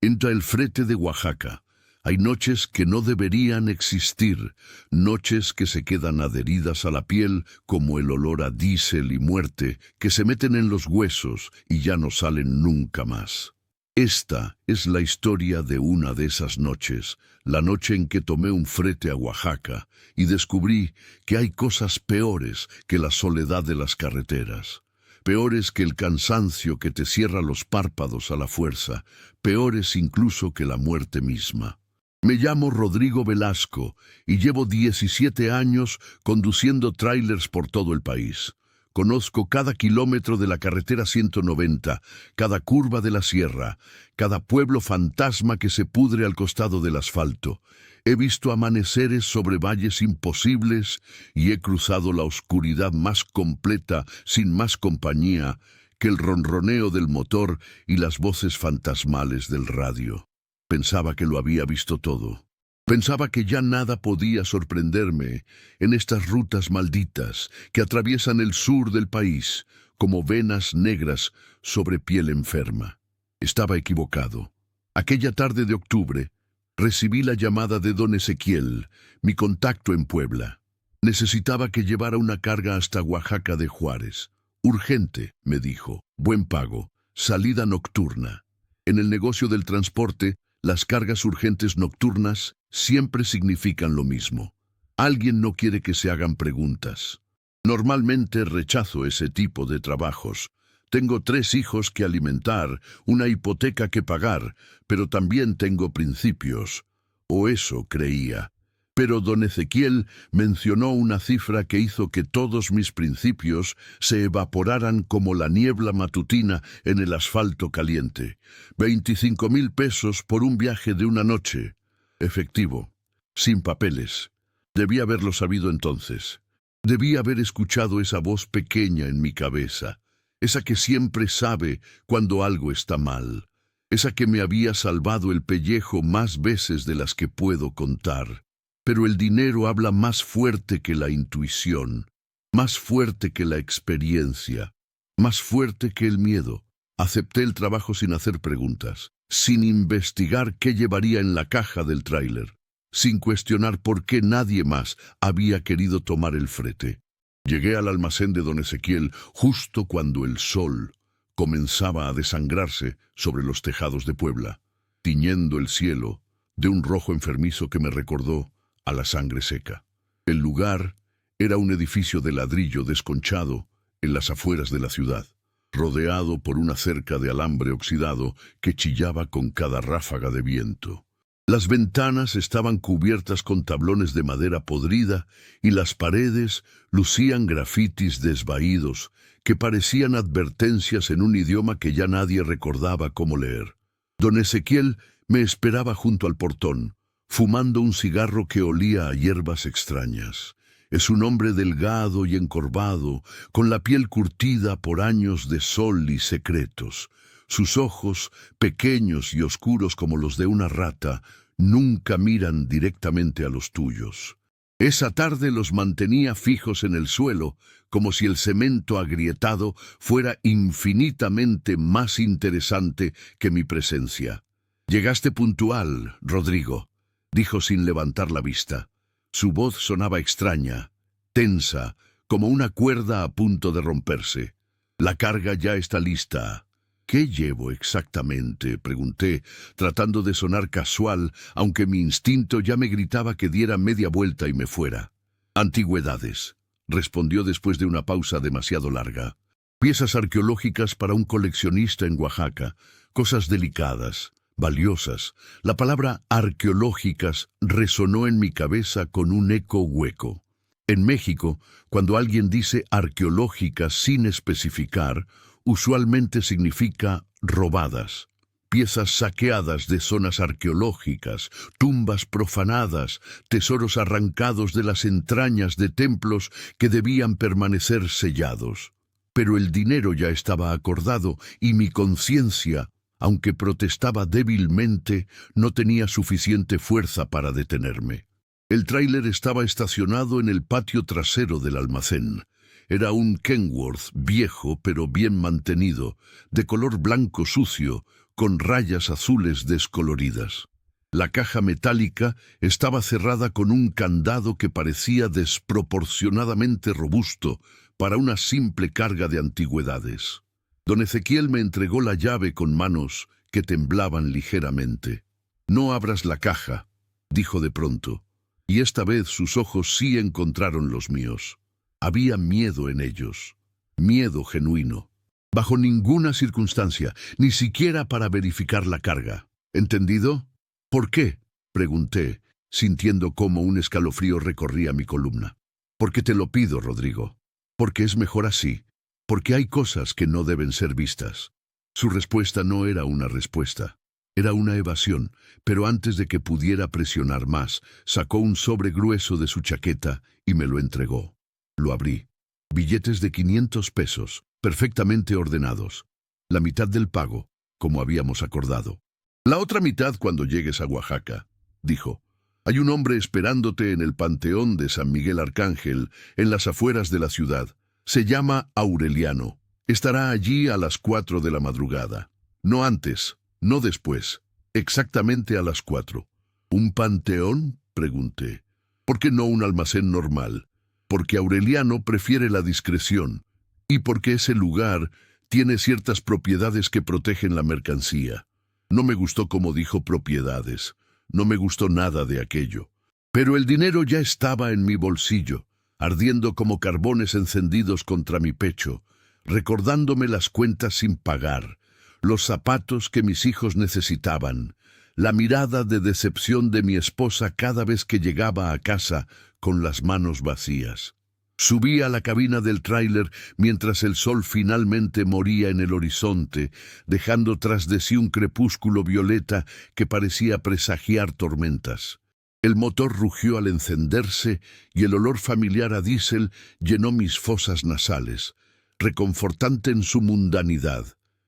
Entra el frete de Oaxaca. Hay noches que no deberían existir, noches que se quedan adheridas a la piel como el olor a diésel y muerte, que se meten en los huesos y ya no salen nunca más. Esta es la historia de una de esas noches, la noche en que tomé un frete a Oaxaca y descubrí que hay cosas peores que la soledad de las carreteras. Peores que el cansancio que te cierra los párpados a la fuerza, peores incluso que la muerte misma. Me llamo Rodrigo Velasco y llevo 17 años conduciendo tráilers por todo el país. Conozco cada kilómetro de la carretera 190, cada curva de la sierra, cada pueblo fantasma que se pudre al costado del asfalto. He visto amaneceres sobre valles imposibles y he cruzado la oscuridad más completa sin más compañía que el ronroneo del motor y las voces fantasmales del radio. Pensaba que lo había visto todo. Pensaba que ya nada podía sorprenderme en estas rutas malditas que atraviesan el sur del país como venas negras sobre piel enferma. Estaba equivocado. Aquella tarde de octubre, recibí la llamada de don Ezequiel, mi contacto en Puebla. Necesitaba que llevara una carga hasta Oaxaca de Juárez. Urgente, me dijo. Buen pago. Salida nocturna. En el negocio del transporte, las cargas urgentes nocturnas siempre significan lo mismo. Alguien no quiere que se hagan preguntas. Normalmente rechazo ese tipo de trabajos. Tengo 3 hijos que alimentar, una hipoteca que pagar, pero también tengo principios. O eso creía. Pero don Ezequiel mencionó una cifra que hizo que todos mis principios se evaporaran como la niebla matutina en el asfalto caliente. 25,000 pesos por un viaje de una noche. Efectivo, sin papeles. Debí haberlo sabido entonces. Debí haber escuchado esa voz pequeña en mi cabeza. Esa que siempre sabe cuando algo está mal. Esa que me había salvado el pellejo más veces de las que puedo contar. Pero el dinero habla más fuerte que la intuición, más fuerte que la experiencia, más fuerte que el miedo. Acepté el trabajo sin hacer preguntas, sin investigar qué llevaría en la caja del tráiler, sin cuestionar por qué nadie más había querido tomar el frete. Llegué al almacén de don Ezequiel justo cuando el sol comenzaba a desangrarse sobre los tejados de Puebla, tiñendo el cielo de un rojo enfermizo que me recordó a la sangre seca. El lugar era un edificio de ladrillo desconchado en las afueras de la ciudad, rodeado por una cerca de alambre oxidado que chillaba con cada ráfaga de viento. Las ventanas estaban cubiertas con tablones de madera podrida y las paredes lucían grafitis desvaídos que parecían advertencias en un idioma que ya nadie recordaba cómo leer. Don Ezequiel me esperaba junto al portón, fumando un cigarro que olía a hierbas extrañas. Es un hombre delgado y encorvado, con la piel curtida por años de sol y secretos. Sus ojos, pequeños y oscuros como los de una rata, nunca miran directamente a los tuyos. Esa tarde los mantenía fijos en el suelo, como si el cemento agrietado fuera infinitamente más interesante que mi presencia. «Llegaste puntual, Rodrigo», dijo sin levantar la vista. Su voz sonaba extraña, tensa, como una cuerda a punto de romperse. «La carga ya está lista». «¿Qué llevo exactamente?», pregunté, tratando de sonar casual, aunque mi instinto ya me gritaba que diera media vuelta y me fuera. «Antigüedades», respondió después de una pausa demasiado larga. «Piezas arqueológicas para un coleccionista en Oaxaca, cosas delicadas, valiosas». La palabra arqueológicas resonó en mi cabeza con un eco hueco. En México, cuando alguien dice arqueológicas sin especificar, usualmente significa robadas. Piezas saqueadas de zonas arqueológicas, tumbas profanadas, tesoros arrancados de las entrañas de templos que debían permanecer sellados. Pero el dinero ya estaba acordado y mi conciencia, aunque protestaba débilmente, no tenía suficiente fuerza para detenerme. El tráiler estaba estacionado en el patio trasero del almacén. Era un Kenworth viejo pero bien mantenido, de color blanco sucio, con rayas azules descoloridas. La caja metálica estaba cerrada con un candado que parecía desproporcionadamente robusto para una simple carga de antigüedades. Don Ezequiel me entregó la llave con manos que temblaban ligeramente. «No abras la caja», dijo de pronto, y esta vez sus ojos sí encontraron los míos. Había miedo en ellos, miedo genuino. Bajo ninguna circunstancia, ni siquiera para verificar la carga. ¿Entendido? «¿Por qué?», pregunté, sintiendo cómo un escalofrío recorría mi columna. «Porque te lo pido, Rodrigo. Porque es mejor así. Porque hay cosas que no deben ser vistas». Su respuesta no era una respuesta. Era una evasión, pero antes de que pudiera presionar más, sacó un sobre grueso de su chaqueta y me lo entregó. Lo abrí. Billetes de 500 pesos, perfectamente ordenados. La mitad del pago, como habíamos acordado. «La otra mitad cuando llegues a Oaxaca», dijo. «Hay un hombre esperándote en el Panteón de San Miguel Arcángel, en las afueras de la ciudad. Se llama Aureliano. Estará allí a las 4 de la madrugada. No antes, no después. Exactamente a las 4. «¿Un panteón?», pregunté. «¿Por qué no un almacén normal?» «Porque Aureliano prefiere la discreción, y porque ese lugar tiene ciertas propiedades que protegen la mercancía». No me gustó como dijo propiedades. No me gustó nada de aquello. Pero el dinero ya estaba en mi bolsillo, ardiendo como carbones encendidos contra mi pecho, recordándome las cuentas sin pagar, los zapatos que mis hijos necesitaban, la mirada de decepción de mi esposa cada vez que llegaba a casa con las manos vacías. Subí a la cabina del tráiler mientras el sol finalmente moría en el horizonte, dejando tras de sí un crepúsculo violeta que parecía presagiar tormentas. El motor rugió al encenderse y el olor familiar a diésel llenó mis fosas nasales, reconfortante en su mundanidad.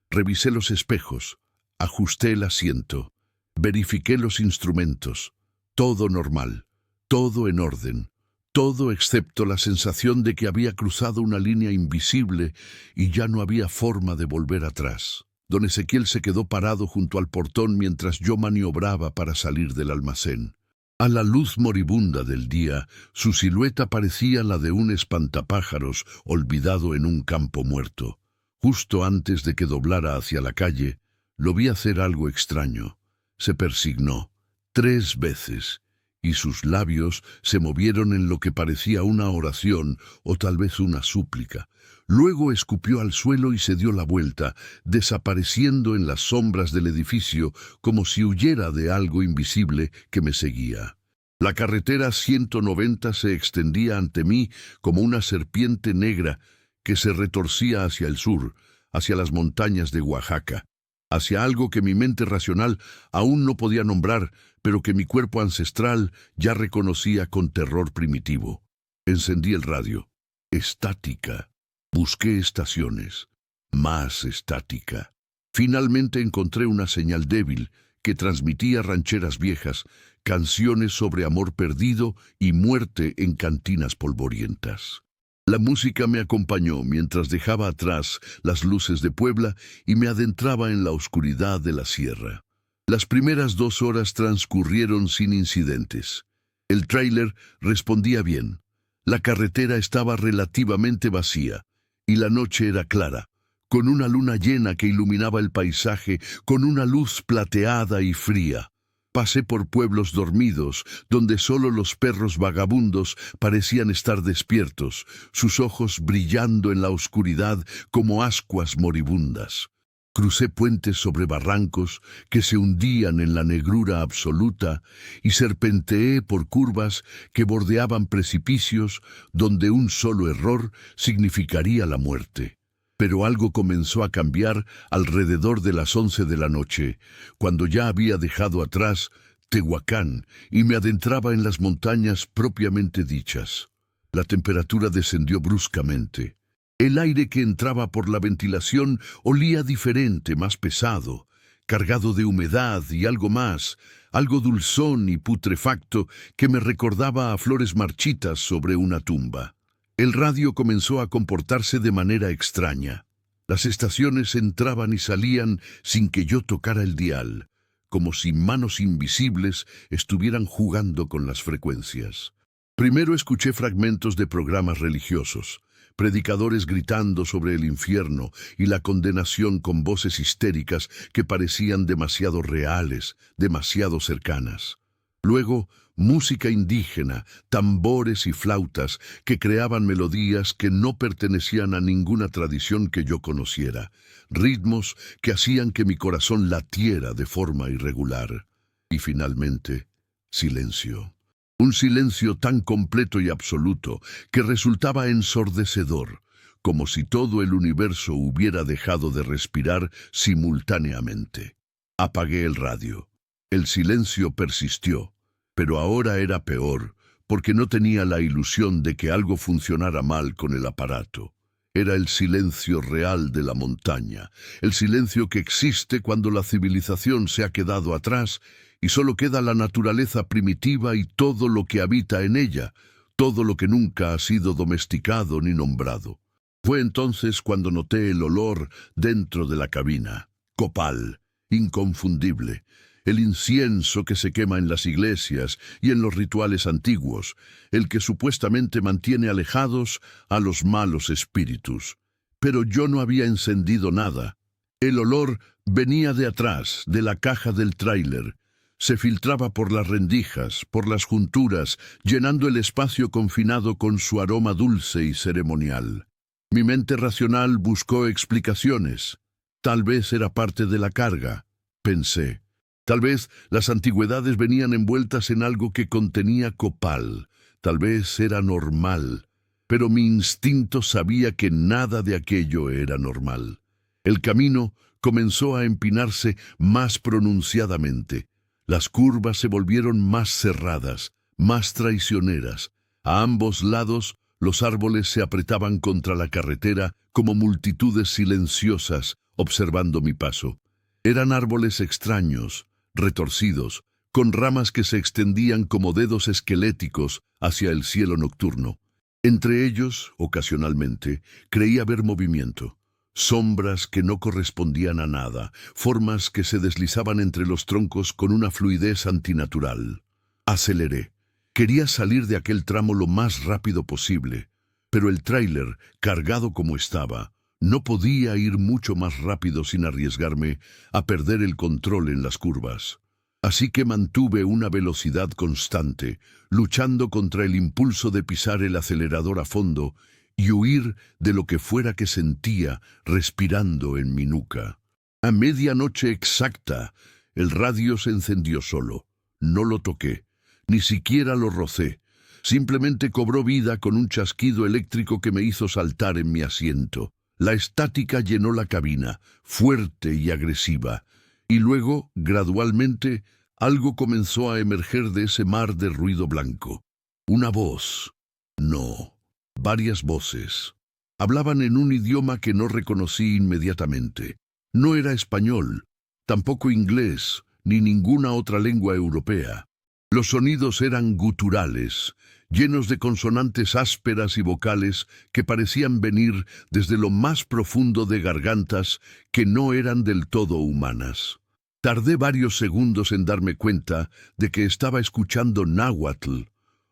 Revisé los espejos, ajusté el asiento, verifiqué los instrumentos. Todo normal, todo en orden. Todo excepto la sensación de que había cruzado una línea invisible y ya no había forma de volver atrás. Don Ezequiel se quedó parado junto al portón mientras yo maniobraba para salir del almacén. A la luz moribunda del día, su silueta parecía la de un espantapájaros olvidado en un campo muerto. Justo antes de que doblara hacia la calle, lo vi hacer algo extraño. Se persignó 3 veces. Y sus labios se movieron en lo que parecía una oración o tal vez una súplica. Luego escupió al suelo y se dio la vuelta, desapareciendo en las sombras del edificio como si huyera de algo invisible que me seguía. La carretera 190 se extendía ante mí como una serpiente negra que se retorcía hacia el sur, hacia las montañas de Oaxaca, hacia algo que mi mente racional aún no podía nombrar, pero que mi cuerpo ancestral ya reconocía con terror primitivo. Encendí el radio. Estática. Busqué estaciones. Más estática. Finalmente encontré una señal débil que transmitía rancheras viejas, canciones sobre amor perdido y muerte en cantinas polvorientas. La música me acompañó mientras dejaba atrás las luces de Puebla y me adentraba en la oscuridad de la sierra. Las primeras 2 horas transcurrieron sin incidentes. El tráiler respondía bien. La carretera estaba relativamente vacía y la noche era clara, con una luna llena que iluminaba el paisaje con una luz plateada y fría. Pasé por pueblos dormidos, donde solo los perros vagabundos parecían estar despiertos, sus ojos brillando en la oscuridad como ascuas moribundas. Crucé puentes sobre barrancos que se hundían en la negrura absoluta y serpenteé por curvas que bordeaban precipicios donde un solo error significaría la muerte. Pero algo comenzó a cambiar alrededor de las 11 de la noche, cuando ya había dejado atrás Tehuacán y me adentraba en las montañas propiamente dichas. La temperatura descendió bruscamente. El aire que entraba por la ventilación olía diferente, más pesado, cargado de humedad y algo más, algo dulzón y putrefacto que me recordaba a flores marchitas sobre una tumba. El radio comenzó a comportarse de manera extraña. Las estaciones entraban y salían sin que yo tocara el dial, como si manos invisibles estuvieran jugando con las frecuencias. Primero escuché fragmentos de programas religiosos, predicadores gritando sobre el infierno y la condenación con voces histéricas que parecían demasiado reales, demasiado cercanas. Luego, música indígena, tambores y flautas que creaban melodías que no pertenecían a ninguna tradición que yo conociera, ritmos que hacían que mi corazón latiera de forma irregular. Y finalmente, silencio. Un silencio tan completo y absoluto que resultaba ensordecedor, como si todo el universo hubiera dejado de respirar simultáneamente. Apagué el radio. El silencio persistió, pero ahora era peor, porque no tenía la ilusión de que algo funcionara mal con el aparato. Era el silencio real de la montaña, el silencio que existe cuando la civilización se ha quedado atrás y solo queda la naturaleza primitiva y todo lo que habita en ella, todo lo que nunca ha sido domesticado ni nombrado. Fue entonces cuando noté el olor dentro de la cabina. Copal, inconfundible. El incienso que se quema en las iglesias y en los rituales antiguos, el que supuestamente mantiene alejados a los malos espíritus. Pero yo no había encendido nada. El olor venía de atrás, de la caja del tráiler. Se filtraba por las rendijas, por las junturas, llenando el espacio confinado con su aroma dulce y ceremonial. Mi mente racional buscó explicaciones. Tal vez era parte de la carga, pensé. Tal vez las antigüedades venían envueltas en algo que contenía copal. Tal vez era normal. Pero mi instinto sabía que nada de aquello era normal. El camino comenzó a empinarse más pronunciadamente. Las curvas se volvieron más cerradas, más traicioneras. A ambos lados, los árboles se apretaban contra la carretera como multitudes silenciosas, observando mi paso. Eran árboles extraños, retorcidos, con ramas que se extendían como dedos esqueléticos hacia el cielo nocturno. Entre ellos, ocasionalmente, creía ver movimiento. Sombras que no correspondían a nada, formas que se deslizaban entre los troncos con una fluidez antinatural. Aceleré. Quería salir de aquel tramo lo más rápido posible, pero el tráiler, cargado como estaba, no podía ir mucho más rápido sin arriesgarme a perder el control en las curvas. Así que mantuve una velocidad constante, luchando contra el impulso de pisar el acelerador a fondo y huir de lo que fuera que sentía respirando en mi nuca. A medianoche exacta, el radio se encendió solo. No lo toqué, ni siquiera lo rocé. Simplemente cobró vida con un chasquido eléctrico que me hizo saltar en mi asiento. La estática llenó la cabina, fuerte y agresiva, y luego, gradualmente, algo comenzó a emerger de ese mar de ruido blanco. Una voz. No. Varias voces. Hablaban en un idioma que no reconocí inmediatamente. No era español, tampoco inglés, ni ninguna otra lengua europea. Los sonidos eran guturales, llenos de consonantes ásperas y vocales que parecían venir desde lo más profundo de gargantas que no eran del todo humanas. Tardé varios segundos en darme cuenta de que estaba escuchando náhuatl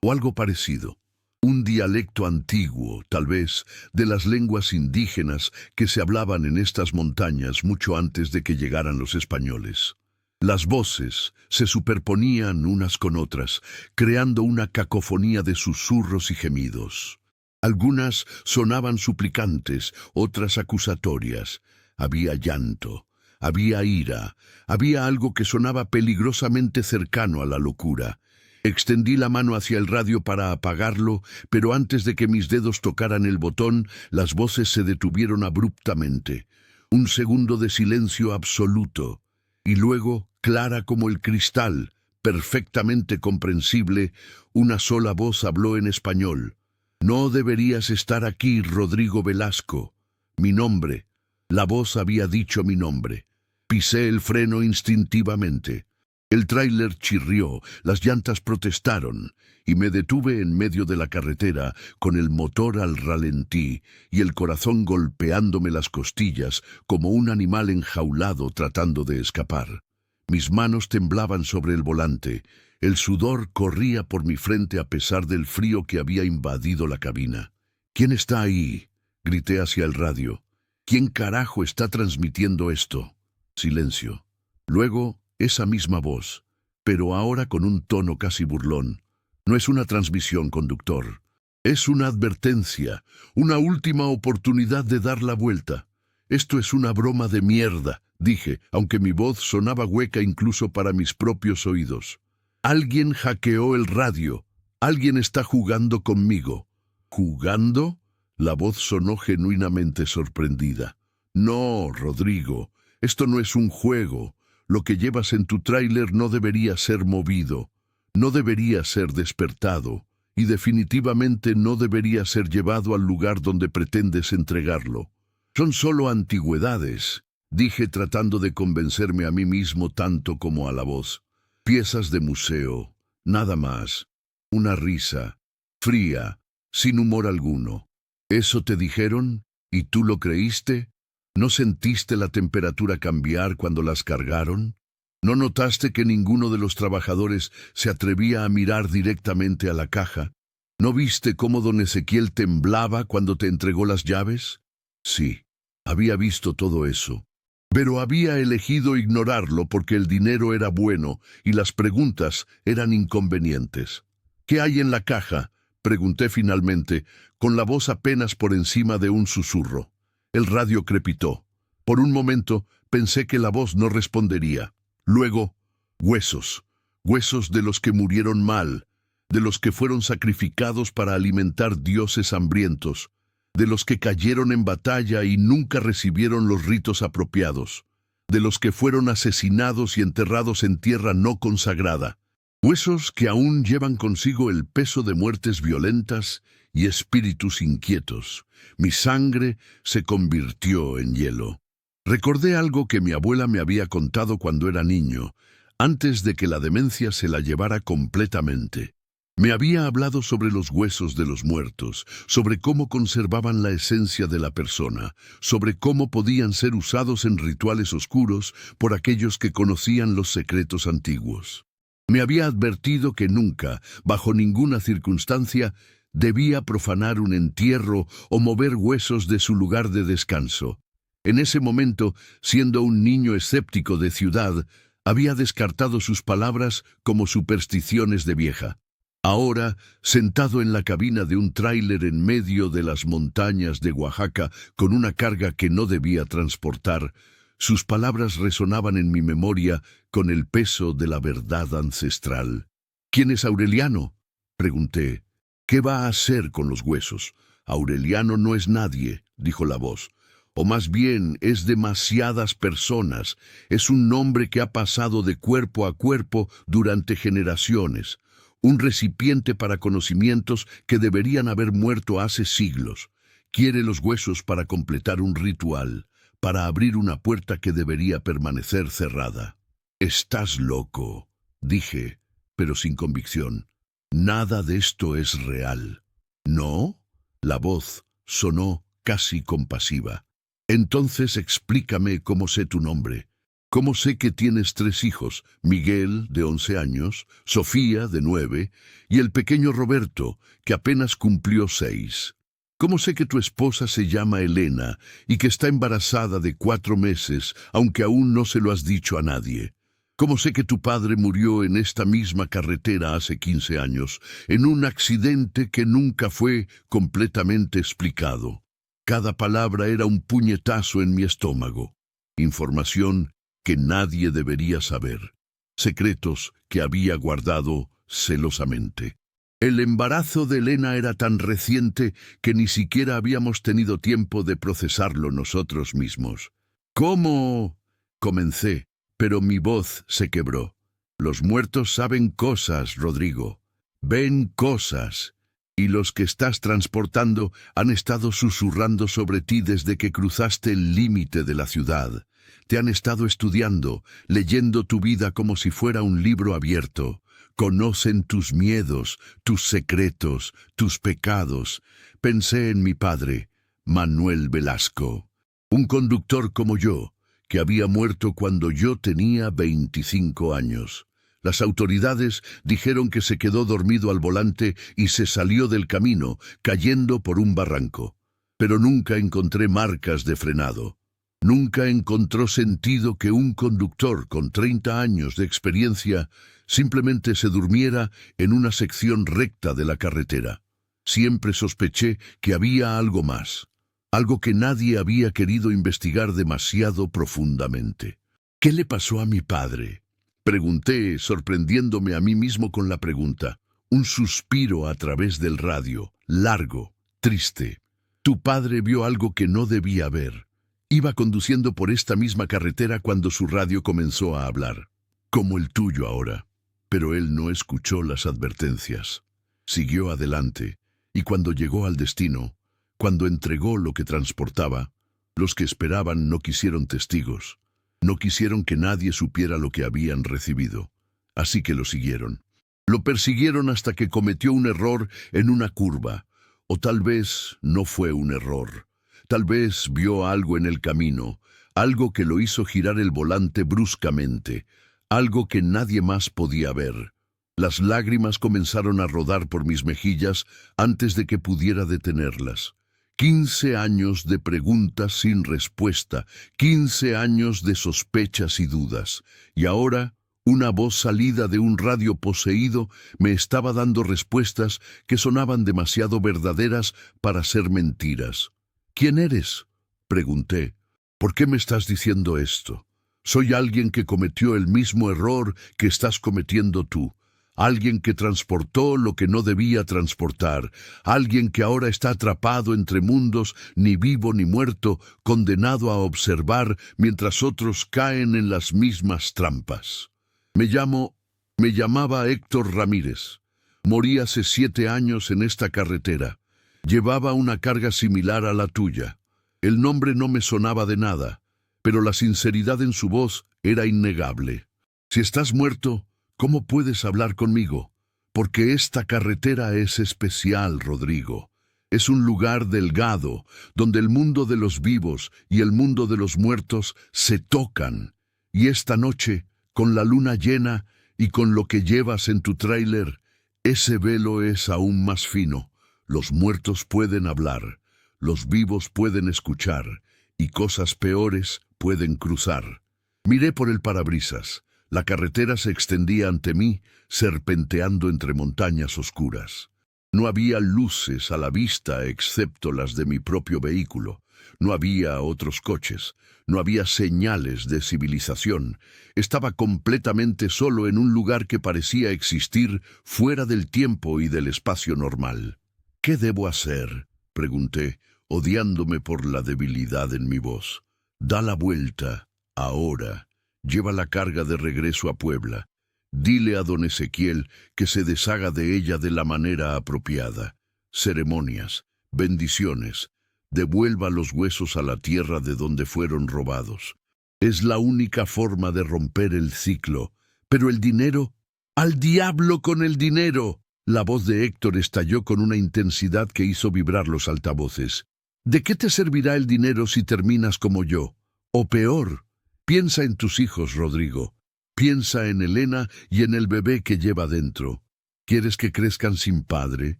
o algo parecido. Un dialecto antiguo, tal vez, de las lenguas indígenas que se hablaban en estas montañas mucho antes de que llegaran los españoles. Las voces se superponían unas con otras, creando una cacofonía de susurros y gemidos. Algunas sonaban suplicantes, otras acusatorias. Había llanto, había ira, había algo que sonaba peligrosamente cercano a la locura. Extendí la mano hacia el radio para apagarlo, pero antes de que mis dedos tocaran el botón, las voces se detuvieron abruptamente. Un segundo de silencio absoluto. Y luego, clara como el cristal, perfectamente comprensible, una sola voz habló en español. «No deberías estar aquí, Rodrigo Velasco». Mi nombre. La voz había dicho mi nombre. Pisé el freno instintivamente. El tráiler chirrió, las llantas protestaron, y me detuve en medio de la carretera con el motor al ralentí y el corazón golpeándome las costillas como un animal enjaulado tratando de escapar. Mis manos temblaban sobre el volante, el sudor corría por mi frente a pesar del frío que había invadido la cabina. «¿Quién está ahí?», grité hacia el radio. «¿Quién carajo está transmitiendo esto?». Silencio. Luego, esa misma voz, pero ahora con un tono casi burlón. «No es una transmisión, conductor. Es una advertencia, una última oportunidad de dar la vuelta. Esto es una broma de mierda», dije, aunque mi voz sonaba hueca incluso para mis propios oídos. «Alguien hackeó el radio. Alguien está jugando conmigo». «¿Jugando?». La voz sonó genuinamente sorprendida. «No, Rodrigo, esto no es un juego. Lo que llevas en tu tráiler no debería ser movido, no debería ser despertado, y definitivamente no debería ser llevado al lugar donde pretendes entregarlo. Son solo antigüedades», dije tratando de convencerme a mí mismo tanto como a la voz. «Piezas de museo, nada más. Una risa, fría, sin humor alguno». «¿Eso te dijeron? ¿Y tú lo creíste? ¿No sentiste la temperatura cambiar cuando las cargaron? ¿No notaste que ninguno de los trabajadores se atrevía a mirar directamente a la caja? ¿No viste cómo don Ezequiel temblaba cuando te entregó las llaves?». Sí, había visto todo eso. Pero había elegido ignorarlo porque el dinero era bueno y las preguntas eran inconvenientes. «¿Qué hay en la caja?», pregunté finalmente, con la voz apenas por encima de un susurro. El radio crepitó. Por un momento pensé que la voz no respondería. Luego, huesos. Huesos de los que murieron mal, de los que fueron sacrificados para alimentar dioses hambrientos, de los que cayeron en batalla y nunca recibieron los ritos apropiados, de los que fueron asesinados y enterrados en tierra no consagrada. Huesos que aún llevan consigo el peso de muertes violentas y espíritus inquietos. Mi sangre se convirtió en hielo. Recordé algo que mi abuela me había contado cuando era niño, antes de que la demencia se la llevara completamente. Me había hablado sobre los huesos de los muertos, sobre cómo conservaban la esencia de la persona, sobre cómo podían ser usados en rituales oscuros por aquellos que conocían los secretos antiguos. Me había advertido que nunca, bajo ninguna circunstancia, debía profanar un entierro o mover huesos de su lugar de descanso. En ese momento, siendo un niño escéptico de ciudad, había descartado sus palabras como supersticiones de vieja. Ahora, sentado en la cabina de un tráiler en medio de las montañas de Oaxaca con una carga que no debía transportar, sus palabras resonaban en mi memoria con el peso de la verdad ancestral. «¿Quién es Aureliano?», pregunté. «¿Qué va a hacer con los huesos?». «Aureliano no es nadie», dijo la voz. «O más bien es demasiadas personas. Es un nombre que ha pasado de cuerpo a cuerpo durante generaciones. Un recipiente para conocimientos que deberían haber muerto hace siglos. Quiere los huesos para completar un ritual, para abrir una puerta que debería permanecer cerrada». «Estás loco», dije, pero sin convicción. «Nada de esto es real». «¿No?». La voz sonó casi compasiva. «Entonces explícame cómo sé tu nombre. ¿Cómo sé que tienes 3 hijos, Miguel, de 11 años, Sofía, de 9, y el pequeño Roberto, que apenas cumplió 6? ¿Cómo sé que tu esposa se llama Elena y que está embarazada de 4 meses, aunque aún no se lo has dicho a nadie? ¿Cómo sé que tu padre murió en esta misma carretera hace 15 años, en un accidente que nunca fue completamente explicado?» Cada palabra era un puñetazo en mi estómago. Información que nadie debería saber. Secretos que había guardado celosamente. El embarazo de Elena era tan reciente que ni siquiera habíamos tenido tiempo de procesarlo nosotros mismos. «¿Cómo?», comencé, pero mi voz se quebró. «Los muertos saben cosas, Rodrigo. Ven cosas. Y los que estás transportando han estado susurrando sobre ti desde que cruzaste el límite de la ciudad. Te han estado estudiando, leyendo tu vida como si fuera un libro abierto. Conocen tus miedos, tus secretos, tus pecados. Pensé en mi padre, Manuel Velasco, un conductor como yo, que había muerto cuando yo tenía 25 años. Las autoridades dijeron que se quedó dormido al volante y se salió del camino, cayendo por un barranco. Pero nunca encontré marcas de frenado. Nunca encontró sentido que un conductor con 30 años de experiencia simplemente se durmiera en una sección recta de la carretera. Siempre sospeché que había algo más, algo que nadie había querido investigar demasiado profundamente. ¿Qué le pasó a mi padre?, pregunté, sorprendiéndome a mí mismo con la pregunta. Un suspiro a través del radio, largo, triste. Tu padre vio algo que no debía ver. Iba conduciendo por esta misma carretera cuando su radio comenzó a hablar, como el tuyo ahora. Pero él no escuchó las advertencias. Siguió adelante, y cuando llegó al destino, cuando entregó lo que transportaba, los que esperaban no quisieron testigos. No quisieron que nadie supiera lo que habían recibido. Así que lo siguieron. Lo persiguieron hasta que cometió un error en una curva. O tal vez no fue un error. Tal vez vio algo en el camino, algo que lo hizo girar el volante bruscamente, algo que nadie más podía ver. Las lágrimas comenzaron a rodar por mis mejillas antes de que pudiera detenerlas. 15 años de preguntas sin respuesta, 15 años de sospechas y dudas. Y ahora, una voz salida de un radio poseído me estaba dando respuestas que sonaban demasiado verdaderas para ser mentiras. ¿Quién eres?, pregunté. ¿Por qué me estás diciendo esto? Soy alguien que cometió el mismo error que estás cometiendo tú. Alguien que transportó lo que no debía transportar, alguien que ahora está atrapado entre mundos, ni vivo ni muerto, condenado a observar mientras otros caen en las mismas trampas. Me llamaba Héctor Ramírez. Morí hace 7 años en esta carretera. Llevaba una carga similar a la tuya. El nombre no me sonaba de nada, pero la sinceridad en su voz era innegable. Si estás muerto, ¿cómo puedes hablar conmigo? Porque esta carretera es especial, Rodrigo. Es un lugar delgado, donde el mundo de los vivos y el mundo de los muertos se tocan. Y esta noche, con la luna llena y con lo que llevas en tu tráiler, ese velo es aún más fino. Los muertos pueden hablar, los vivos pueden escuchar, y cosas peores pueden cruzar. Miré por el parabrisas. La carretera se extendía ante mí, serpenteando entre montañas oscuras. No había luces a la vista excepto las de mi propio vehículo. No había otros coches. No había señales de civilización. Estaba completamente solo en un lugar que parecía existir fuera del tiempo y del espacio normal. ¿Qué debo hacer?, pregunté, odiándome por la debilidad en mi voz. Da la vuelta, ahora. Lleva la carga de regreso a Puebla. Dile a don Ezequiel que se deshaga de ella de la manera apropiada. Ceremonias, bendiciones. Devuelva los huesos a la tierra de donde fueron robados. Es la única forma de romper el ciclo. Pero el dinero... ¡Al diablo con el dinero! La voz de Héctor estalló con una intensidad que hizo vibrar los altavoces. ¿De qué te servirá el dinero si terminas como yo? O peor... Piensa en tus hijos, Rodrigo. Piensa en Elena y en el bebé que lleva dentro. ¿Quieres que crezcan sin padre?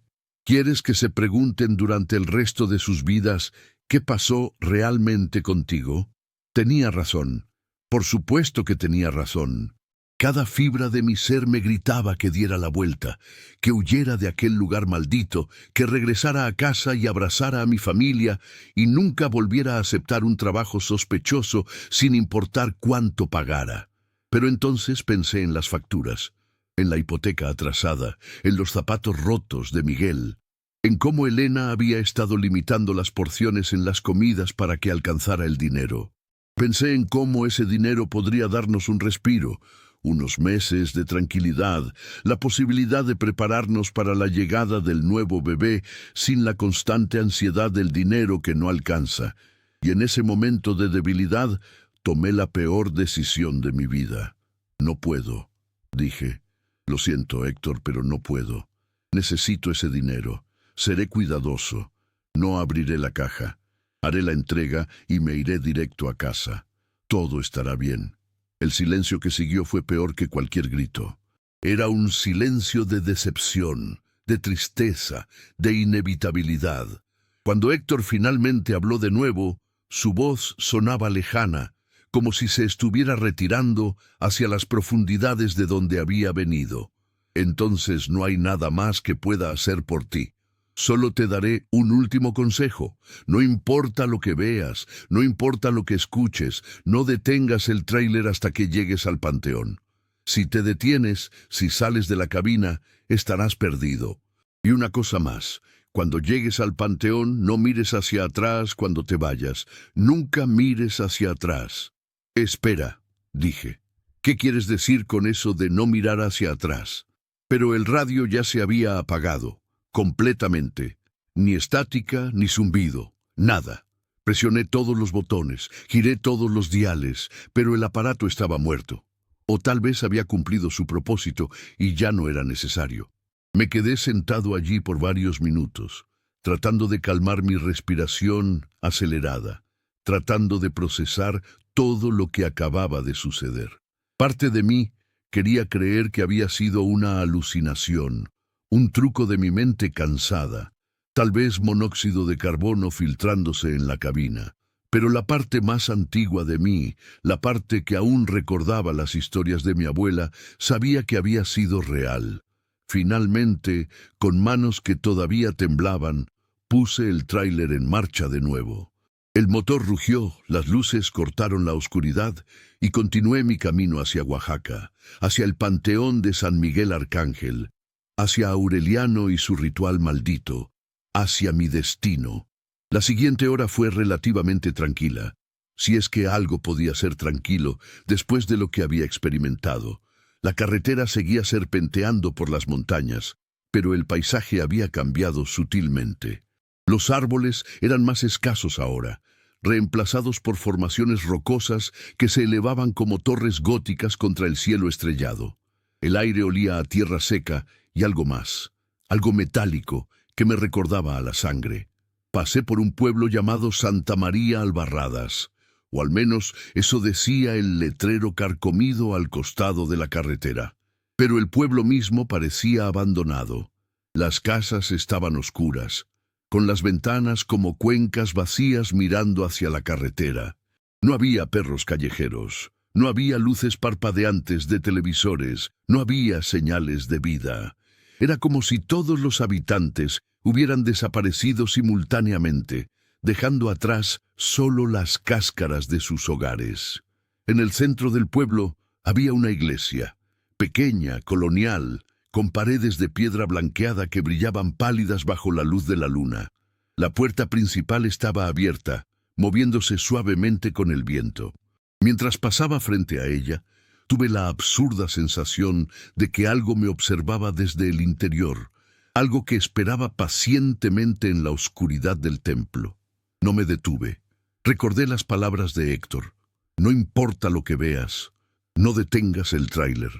¿Quieres que se pregunten durante el resto de sus vidas qué pasó realmente contigo? Tenía razón. Por supuesto que tenía razón. Cada fibra de mi ser me gritaba que diera la vuelta, que huyera de aquel lugar maldito, que regresara a casa y abrazara a mi familia y nunca volviera a aceptar un trabajo sospechoso sin importar cuánto pagara. Pero entonces pensé en las facturas, en la hipoteca atrasada, en los zapatos rotos de Miguel, en cómo Elena había estado limitando las porciones en las comidas para que alcanzara el dinero. Pensé en cómo ese dinero podría darnos un respiro, unos meses de tranquilidad, la posibilidad de prepararnos para la llegada del nuevo bebé sin la constante ansiedad del dinero que no alcanza. Y en ese momento de debilidad, tomé la peor decisión de mi vida. No puedo, dije. Lo siento, Héctor, pero no puedo. Necesito ese dinero. Seré cuidadoso. No abriré la caja. Haré la entrega y me iré directo a casa. Todo estará bien. El silencio que siguió fue peor que cualquier grito. Era un silencio de decepción, de tristeza, de inevitabilidad. Cuando Héctor finalmente habló de nuevo, su voz sonaba lejana, como si se estuviera retirando hacia las profundidades de donde había venido. Entonces no hay nada más que pueda hacer por ti. Solo te daré un último consejo. No importa lo que veas, no importa lo que escuches, no detengas el tráiler hasta que llegues al panteón. Si te detienes, si sales de la cabina, estarás perdido. Y una cosa más, cuando llegues al panteón, no mires hacia atrás cuando te vayas. Nunca mires hacia atrás. Espera, dije. ¿Qué quieres decir con eso de no mirar hacia atrás? Pero el radio ya se había apagado. Completamente. Ni estática, ni zumbido. Nada. Presioné todos los botones, giré todos los diales, pero el aparato estaba muerto. O tal vez había cumplido su propósito y ya no era necesario. Me quedé sentado allí por varios minutos, tratando de calmar mi respiración acelerada, tratando de procesar todo lo que acababa de suceder. Parte de mí quería creer que había sido una alucinación, un truco de mi mente cansada, tal vez monóxido de carbono filtrándose en la cabina. Pero la parte más antigua de mí, la parte que aún recordaba las historias de mi abuela, sabía que había sido real. Finalmente, con manos que todavía temblaban, puse el tráiler en marcha de nuevo. El motor rugió, las luces cortaron la oscuridad y continué mi camino hacia Oaxaca, hacia el panteón de San Miguel Arcángel, hacia Aureliano y su ritual maldito, hacia mi destino. La siguiente hora fue relativamente tranquila, si es que algo podía ser tranquilo después de lo que había experimentado. La carretera seguía serpenteando por las montañas, pero el paisaje había cambiado sutilmente. Los árboles eran más escasos ahora, reemplazados por formaciones rocosas que se elevaban como torres góticas contra el cielo estrellado. El aire olía a tierra seca y algo más, algo metálico que me recordaba a la sangre. Pasé por un pueblo llamado Santa María Albarradas, o al menos eso decía el letrero carcomido al costado de la carretera. Pero el pueblo mismo parecía abandonado. Las casas estaban oscuras, con las ventanas como cuencas vacías mirando hacia la carretera. No había perros callejeros, no había luces parpadeantes de televisores, no había señales de vida. Era como si todos los habitantes hubieran desaparecido simultáneamente, dejando atrás solo las cáscaras de sus hogares. En el centro del pueblo había una iglesia, pequeña, colonial, con paredes de piedra blanqueada que brillaban pálidas bajo la luz de la luna. La puerta principal estaba abierta, moviéndose suavemente con el viento. Mientras pasaba frente a ella, tuve la absurda sensación de que algo me observaba desde el interior, algo que esperaba pacientemente en la oscuridad del templo. No me detuve. Recordé las palabras de Héctor. No importa lo que veas, no detengas el tráiler.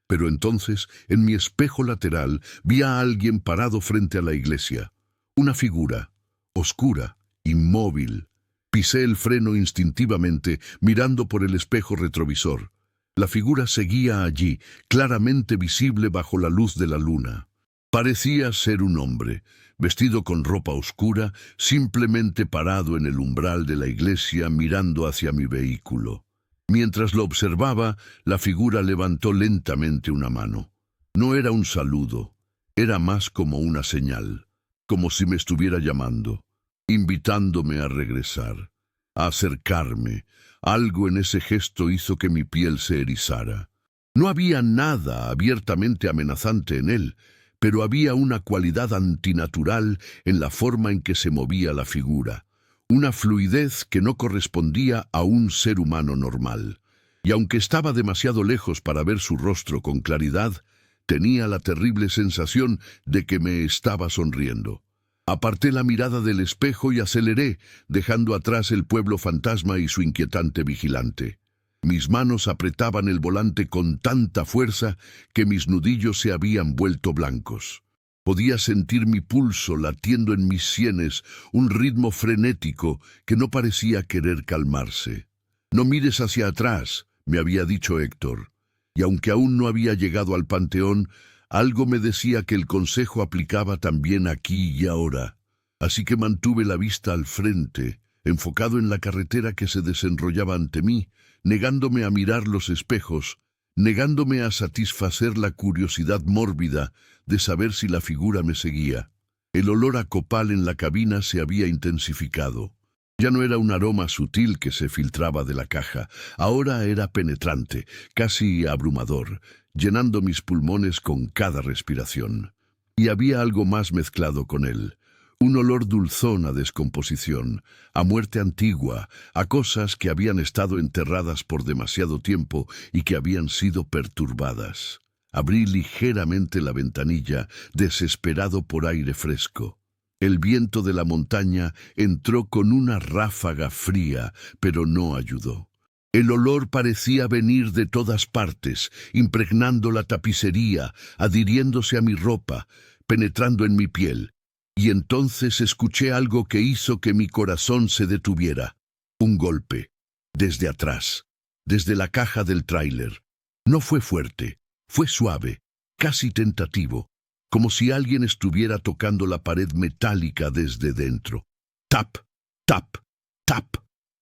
Pero entonces, en mi espejo lateral, vi a alguien parado frente a la iglesia. Una figura, oscura, inmóvil. Pisé el freno instintivamente, mirando por el espejo retrovisor. La figura seguía allí, claramente visible bajo la luz de la luna. Parecía ser un hombre, vestido con ropa oscura, simplemente parado en el umbral de la iglesia mirando hacia mi vehículo. Mientras lo observaba, la figura levantó lentamente una mano. No era un saludo, era más como una señal, como si me estuviera llamando, invitándome a regresar, a acercarme. Algo en ese gesto hizo que mi piel se erizara. No había nada abiertamente amenazante en él, pero había una cualidad antinatural en la forma en que se movía la figura, una fluidez que no correspondía a un ser humano normal. Y aunque estaba demasiado lejos para ver su rostro con claridad, tenía la terrible sensación de que me estaba sonriendo. Aparté la mirada del espejo y aceleré, dejando atrás el pueblo fantasma y su inquietante vigilante. Mis manos apretaban el volante con tanta fuerza que mis nudillos se habían vuelto blancos. Podía sentir mi pulso latiendo en mis sienes, un ritmo frenético que no parecía querer calmarse. «No mires hacia atrás», me había dicho Héctor, y aunque aún no había llegado al panteón, algo me decía que el consejo aplicaba también aquí y ahora. Así que mantuve la vista al frente, enfocado en la carretera que se desenrollaba ante mí, negándome a mirar los espejos, negándome a satisfacer la curiosidad mórbida de saber si la figura me seguía. El olor a copal en la cabina se había intensificado. Ya no era un aroma sutil que se filtraba de la caja, ahora era penetrante, casi abrumador, llenando mis pulmones con cada respiración. Y había algo más mezclado con él. Un olor dulzón a descomposición, a muerte antigua, a cosas que habían estado enterradas por demasiado tiempo y que habían sido perturbadas. Abrí ligeramente la ventanilla, desesperado por aire fresco. El viento de la montaña entró con una ráfaga fría, pero no ayudó. El olor parecía venir de todas partes, impregnando la tapicería, adhiriéndose a mi ropa, penetrando en mi piel. Y entonces escuché algo que hizo que mi corazón se detuviera. Un golpe, desde atrás, desde la caja del tráiler. No fue fuerte, fue suave, casi tentativo, como si alguien estuviera tocando la pared metálica desde dentro. Tap, tap, tap.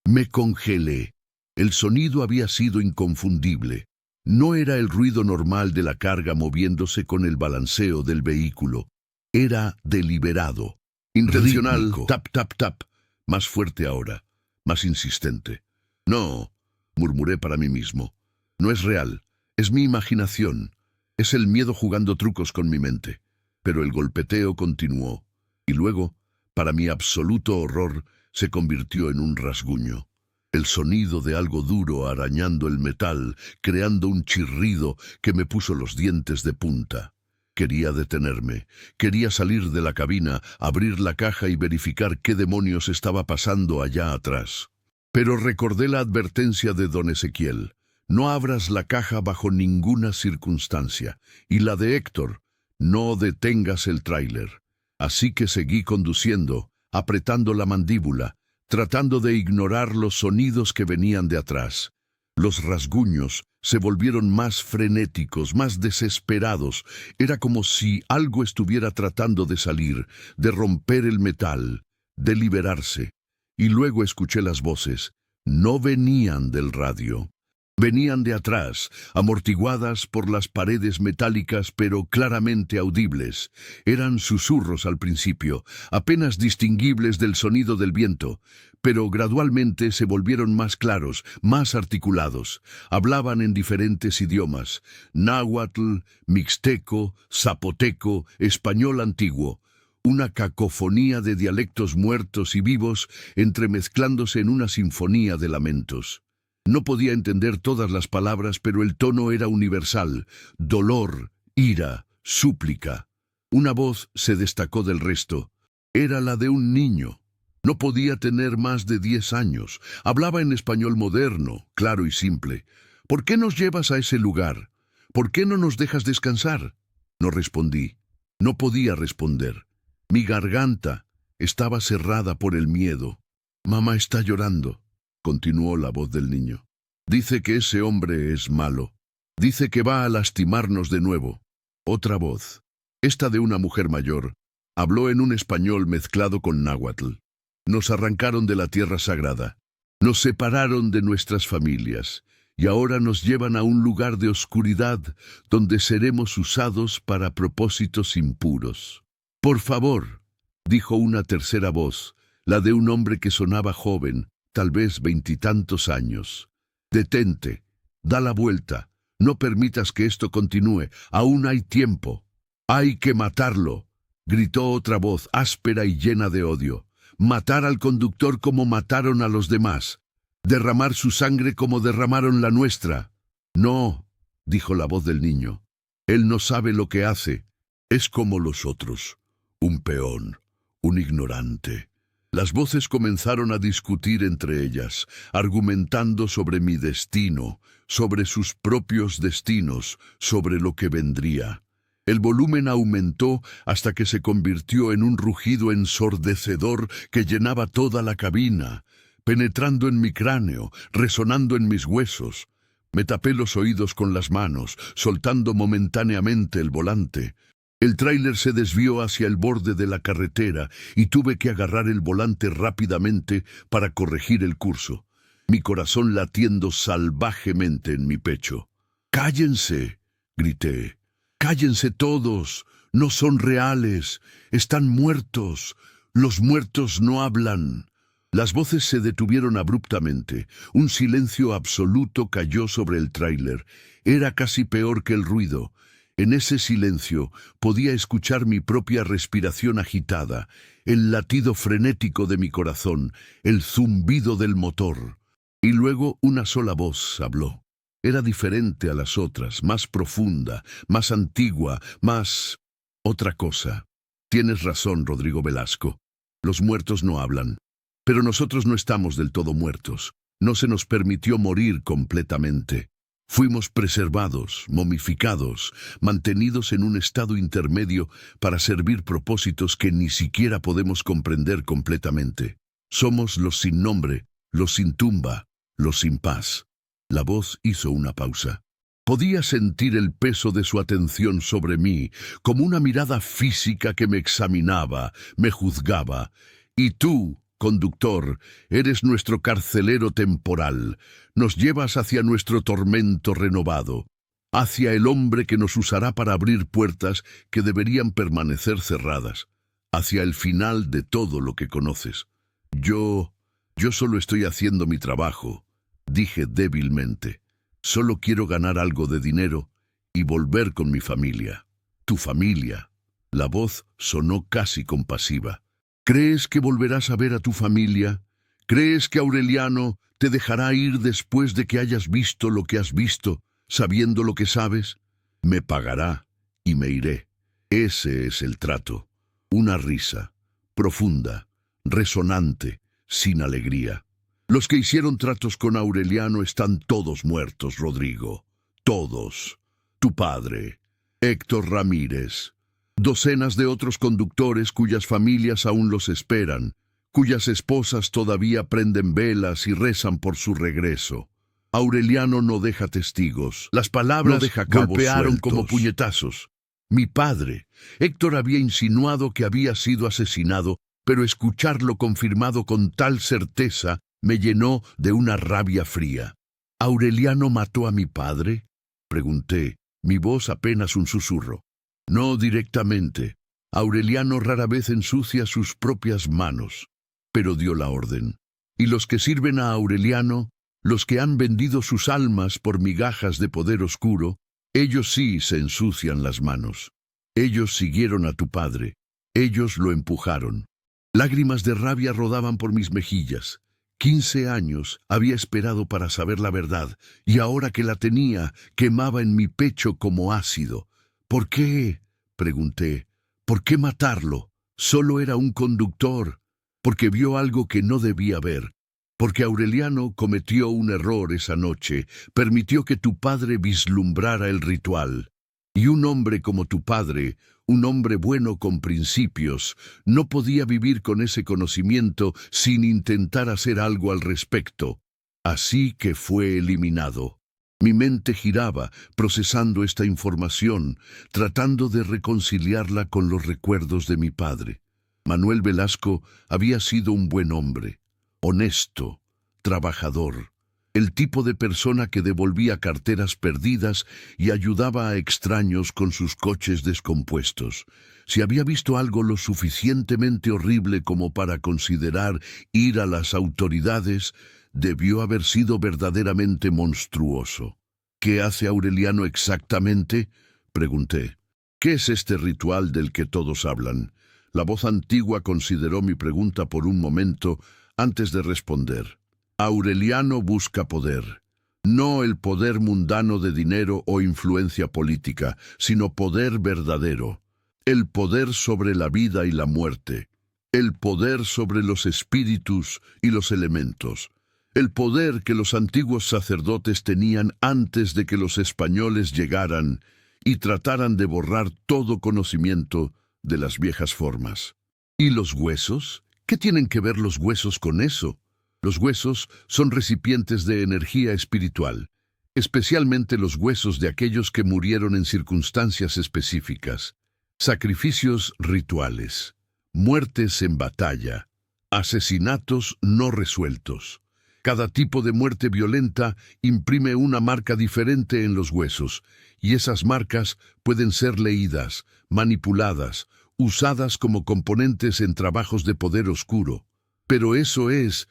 Me congelé. El sonido había sido inconfundible. No era el ruido normal de la carga moviéndose con el balanceo del vehículo. Era deliberado, intencional, rítmico. Tap, tap, tap, más fuerte ahora, más insistente. No, murmuré para mí mismo, no es real, es mi imaginación, es el miedo jugando trucos con mi mente. Pero el golpeteo continuó, y luego, para mi absoluto horror, se convirtió en un rasguño. El sonido de algo duro arañando el metal, creando un chirrido que me puso los dientes de punta. Quería detenerme, quería salir de la cabina, abrir la caja y verificar qué demonios estaba pasando allá atrás. Pero recordé la advertencia de don Ezequiel. No abras la caja bajo ninguna circunstancia. Y la de Héctor, no detengas el tráiler. Así que seguí conduciendo, apretando la mandíbula, tratando de ignorar los sonidos que venían de atrás. Los rasguños se volvieron más frenéticos, más desesperados. Era como si algo estuviera tratando de salir, de romper el metal, de liberarse. Y luego escuché las voces. No venían del radio. Venían de atrás, amortiguadas por las paredes metálicas pero claramente audibles. Eran susurros al principio, apenas distinguibles del sonido del viento, pero gradualmente se volvieron más claros, más articulados. Hablaban en diferentes idiomas: náhuatl, mixteco, zapoteco, español antiguo. Una cacofonía de dialectos muertos y vivos entremezclándose en una sinfonía de lamentos. No podía entender todas las palabras, pero el tono era universal: dolor, ira, súplica. Una voz se destacó del resto. Era la de un niño. No podía tener más de 10 años. Hablaba en español moderno, claro y simple. ¿Por qué nos llevas a ese lugar? ¿Por qué no nos dejas descansar? No respondí. No podía responder. Mi garganta estaba cerrada por el miedo. Mamá está llorando, continuó la voz del niño. Dice que ese hombre es malo. Dice que va a lastimarnos de nuevo. Otra voz, esta de una mujer mayor, habló en un español mezclado con náhuatl. Nos arrancaron de la tierra sagrada. Nos separaron de nuestras familias. Y ahora nos llevan a un lugar de oscuridad donde seremos usados para propósitos impuros. Por favor, dijo una tercera voz, la de un hombre que sonaba joven, tal vez 20 y tantos años. Detente, da la vuelta, no permitas que esto continúe, aún hay tiempo. Hay que matarlo, gritó otra voz áspera y llena de odio. Matar al conductor como mataron a los demás. Derramar su sangre como derramaron la nuestra. No, dijo la voz del niño. Él no sabe lo que hace. Es como los otros. Un peón, un ignorante. Las voces comenzaron a discutir entre ellas, argumentando sobre mi destino, sobre sus propios destinos, sobre lo que vendría. El volumen aumentó hasta que se convirtió en un rugido ensordecedor que llenaba toda la cabina, penetrando en mi cráneo, resonando en mis huesos. Me tapé los oídos con las manos, soltando momentáneamente el volante. El tráiler se desvió hacia el borde de la carretera y tuve que agarrar el volante rápidamente para corregir el curso, mi corazón latiendo salvajemente en mi pecho. «¡Cállense!», grité. «¡Cállense todos! No son reales. Están muertos. Los muertos no hablan». Las voces se detuvieron abruptamente. Un silencio absoluto cayó sobre el tráiler. Era casi peor que el ruido. En ese silencio podía escuchar mi propia respiración agitada, el latido frenético de mi corazón, el zumbido del motor. Y luego una sola voz habló. Era diferente a las otras, más profunda, más antigua, más... otra cosa. «Tienes razón, Rodrigo Velasco. Los muertos no hablan. Pero nosotros no estamos del todo muertos. No se nos permitió morir completamente. Fuimos preservados, momificados, mantenidos en un estado intermedio para servir propósitos que ni siquiera podemos comprender completamente. Somos los sin nombre, los sin tumba, los sin paz». La voz hizo una pausa. Podía sentir el peso de su atención sobre mí, como una mirada física que me examinaba, me juzgaba. «Y tú, conductor, eres nuestro carcelero temporal. Nos llevas hacia nuestro tormento renovado, hacia el hombre que nos usará para abrir puertas que deberían permanecer cerradas, hacia el final de todo lo que conoces». Yo solo estoy haciendo mi trabajo», dije débilmente. «Solo quiero ganar algo de dinero y volver con mi familia». «¿Tu familia?». La voz sonó casi compasiva. «¿Crees que volverás a ver a tu familia? ¿Crees que Aureliano te dejará ir después de que hayas visto lo que has visto, sabiendo lo que sabes? Me pagará y me iré. Ese es el trato». Una risa, profunda, resonante, sin alegría. «Los que hicieron tratos con Aureliano están todos muertos, Rodrigo. Todos. Tu padre, Héctor Ramírez. Docenas de otros conductores cuyas familias aún los esperan, cuyas esposas todavía prenden velas y rezan por su regreso. Aureliano no deja testigos. Las palabras golpearon como puñetazos. Mi padre, Héctor, había insinuado que había sido asesinado, pero escucharlo confirmado con tal certeza me llenó de una rabia fría. «¿Aureliano mató a mi padre?», pregunté, mi voz apenas un susurro. «No directamente. Aureliano rara vez ensucia sus propias manos, pero dio la orden. Y los que sirven a Aureliano, los que han vendido sus almas por migajas de poder oscuro, ellos sí se ensucian las manos. Ellos siguieron a tu padre. Ellos lo empujaron». Lágrimas de rabia rodaban por mis mejillas. 15 años había esperado para saber la verdad, y ahora que la tenía, quemaba en mi pecho como ácido. «¿Por qué?», pregunté. «¿Por qué matarlo? Solo era un conductor. Porque vio algo que no debía ver. Porque Aureliano cometió un error esa noche, permitió que tu padre vislumbrara el ritual. Y un hombre como tu padre, un hombre bueno con principios, no podía vivir con ese conocimiento sin intentar hacer algo al respecto. Así que fue eliminado». Mi mente giraba, procesando esta información, tratando de reconciliarla con los recuerdos de mi padre. Manuel Velasco había sido un buen hombre, honesto, trabajador, el tipo de persona que devolvía carteras perdidas y ayudaba a extraños con sus coches descompuestos. Si había visto algo lo suficientemente horrible como para considerar ir a las autoridades, debió haber sido verdaderamente monstruoso. «¿Qué hace Aureliano exactamente?», pregunté. «¿Qué es este ritual del que todos hablan?». La voz antigua consideró mi pregunta por un momento antes de responder. «Aureliano busca poder. No el poder mundano de dinero o influencia política, sino poder verdadero. El poder sobre la vida y la muerte. el poder sobre los espíritus y los elementos, el poder que los antiguos sacerdotes tenían antes de que los españoles llegaran y trataran de borrar todo conocimiento de las viejas formas. ¿Y los huesos? ¿Qué tienen que ver los huesos con eso? Los huesos son recipientes de energía espiritual, especialmente los huesos de aquellos que murieron en circunstancias específicas, sacrificios rituales, muertes en batalla, asesinatos no resueltos. Cada tipo de muerte violenta imprime una marca diferente en los huesos, y esas marcas pueden ser leídas, manipuladas, usadas como componentes en trabajos de poder oscuro. Pero eso es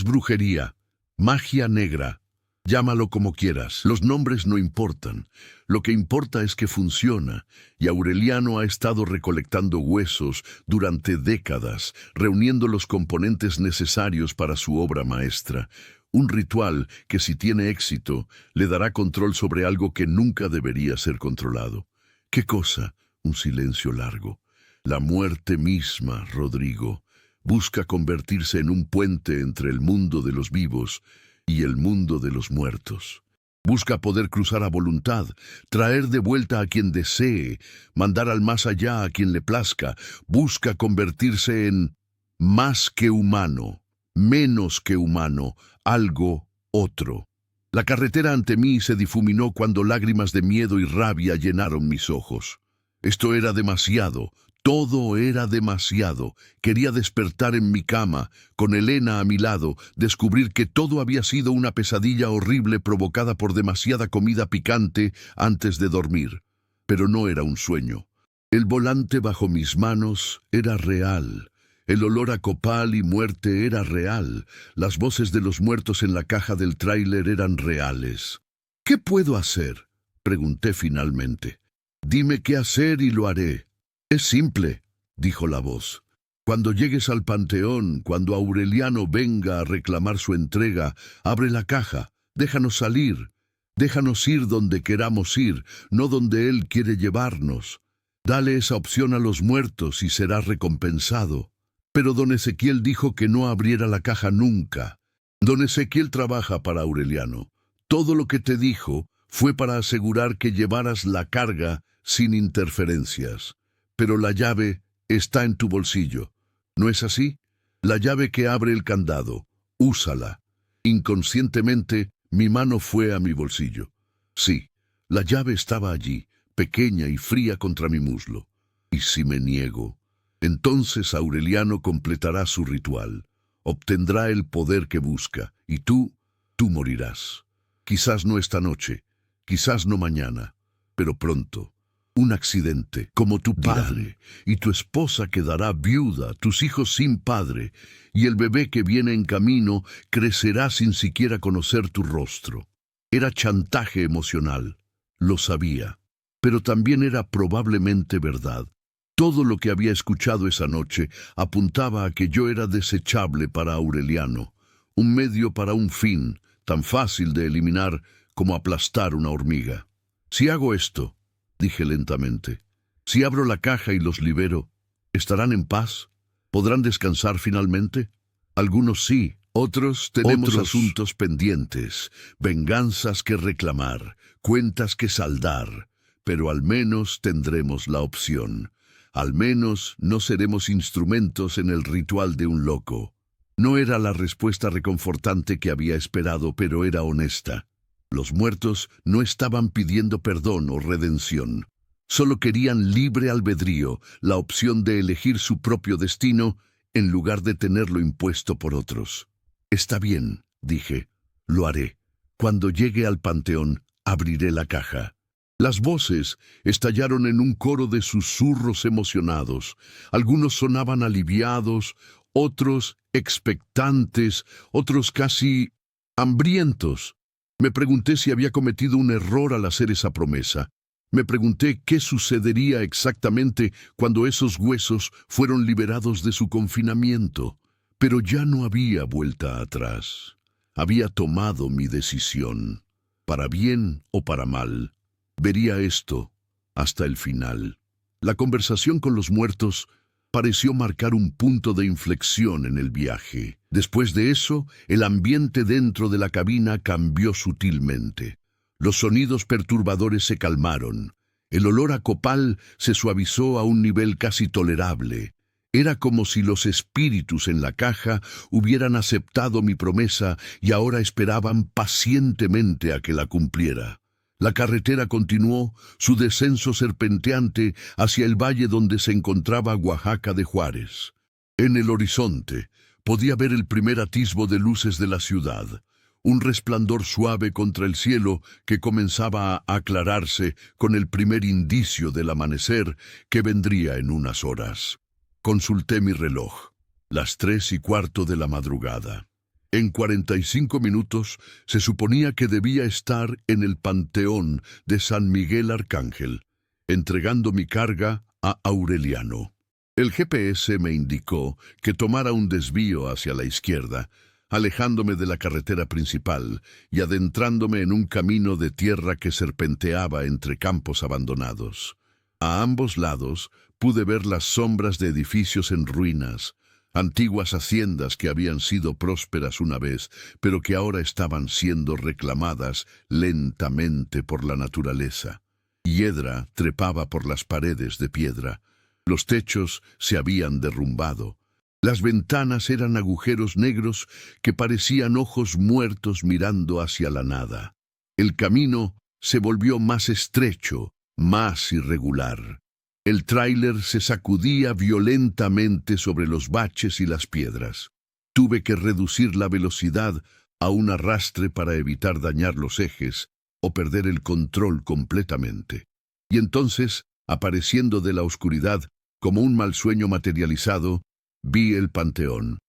brujería, magia negra. Llámalo como quieras, los nombres no importan. Lo que importa es que funciona, y Aureliano ha estado recolectando huesos durante décadas, reuniendo los componentes necesarios para su obra maestra. Un ritual que, si tiene éxito, le dará control sobre algo que nunca debería ser controlado. ¿Qué cosa? Un silencio largo. La muerte misma, Rodrigo, busca convertirse en un puente entre el mundo de los vivos y el mundo de los muertos. Busca poder cruzar a voluntad, traer de vuelta a quien desee, mandar al más allá a quien le plazca. Busca convertirse en más que humano, menos que humano, algo otro. La carretera ante mí se difuminó cuando lágrimas de miedo y rabia llenaron mis ojos. Esto era demasiado. Todo era demasiado. Quería despertar en mi cama, con Helena a mi lado, descubrir que todo había sido una pesadilla horrible provocada por demasiada comida picante antes de dormir. Pero no era un sueño. El volante bajo mis manos era real. El olor a copal y muerte era real. Las voces de los muertos en la caja del tráiler eran reales. ¿Qué puedo hacer?, pregunté finalmente. Dime qué hacer y lo haré. Es simple, dijo la voz. Cuando llegues al panteón, cuando Aureliano venga a reclamar su entrega, abre la caja, déjanos salir. Déjanos ir donde queramos ir, no donde él quiere llevarnos. Dale esa opción a los muertos y serás recompensado. Pero don Ezequiel dijo que no abriera la caja nunca. Don Ezequiel trabaja para Aureliano. Todo lo que te dijo fue para asegurar que llevaras la carga sin interferencias. Pero la llave está en tu bolsillo. ¿No es así? La llave que abre el candado. Úsala. Inconscientemente, mi mano fue a mi bolsillo. Sí, la llave estaba allí, pequeña y fría contra mi muslo. ¿Y si me niego? Entonces Aureliano completará su ritual. Obtendrá el poder que busca. Y tú morirás. Quizás no esta noche, quizás no mañana, pero pronto. Un accidente, como tu padre, y tu esposa quedará viuda, tus hijos sin padre, y el bebé que viene en camino crecerá sin siquiera conocer tu rostro. Era chantaje emocional, lo sabía, pero también era probablemente verdad. Todo lo que había escuchado esa noche apuntaba a que yo era desechable para Aureliano, un medio para un fin, tan fácil de eliminar como aplastar una hormiga. Si hago esto, dije lentamente, si abro la caja y los libero, ¿estarán en paz? ¿Podrán descansar finalmente? Algunos sí, otros tenemos asuntos pendientes, venganzas que reclamar, cuentas que saldar, pero al menos tendremos la opción. Al menos no seremos instrumentos en el ritual de un loco. No era la respuesta reconfortante que había esperado, pero era honesta. Los muertos no estaban pidiendo perdón o redención. Solo querían libre albedrío, la opción de elegir su propio destino en lugar de tenerlo impuesto por otros. Está bien, dije, lo haré. Cuando llegue al panteón, abriré la caja. Las voces estallaron en un coro de susurros emocionados. Algunos sonaban aliviados, otros expectantes, otros casi hambrientos. Me pregunté si había cometido un error al hacer esa promesa. Me pregunté qué sucedería exactamente cuando esos huesos fueron liberados de su confinamiento. Pero ya no había vuelta atrás. Había tomado mi decisión. Para bien o para mal, vería esto hasta el final. La conversación con los muertos pareció marcar un punto de inflexión en el viaje. Después de eso, el ambiente dentro de la cabina cambió sutilmente. Los sonidos perturbadores se calmaron. El olor a copal se suavizó a un nivel casi tolerable. Era como si los espíritus en la caja hubieran aceptado mi promesa y ahora esperaban pacientemente a que la cumpliera. La carretera continuó su descenso serpenteante hacia el valle donde se encontraba Oaxaca de Juárez. En el horizonte podía ver el primer atisbo de luces de la ciudad, un resplandor suave contra el cielo que comenzaba a aclararse con el primer indicio del amanecer que vendría en unas horas. Consulté mi reloj, las 3:15 de la madrugada. En 45 minutos se suponía que debía estar en el Panteón de San Miguel Arcángel, entregando mi carga a Aureliano. El GPS me indicó que tomara un desvío hacia la izquierda, alejándome de la carretera principal y adentrándome en un camino de tierra que serpenteaba entre campos abandonados. A ambos lados pude ver las sombras de edificios en ruinas, antiguas haciendas que habían sido prósperas una vez, pero que ahora estaban siendo reclamadas lentamente por la naturaleza. Hiedra trepaba por las paredes de piedra. Los techos se habían derrumbado. Las ventanas eran agujeros negros que parecían ojos muertos mirando hacia la nada. El camino se volvió más estrecho, más irregular. El tráiler se sacudía violentamente sobre los baches y las piedras. Tuve que reducir la velocidad a un arrastre para evitar dañar los ejes o perder el control completamente. Y entonces, apareciendo de la oscuridad como un mal sueño materializado, vi el panteón.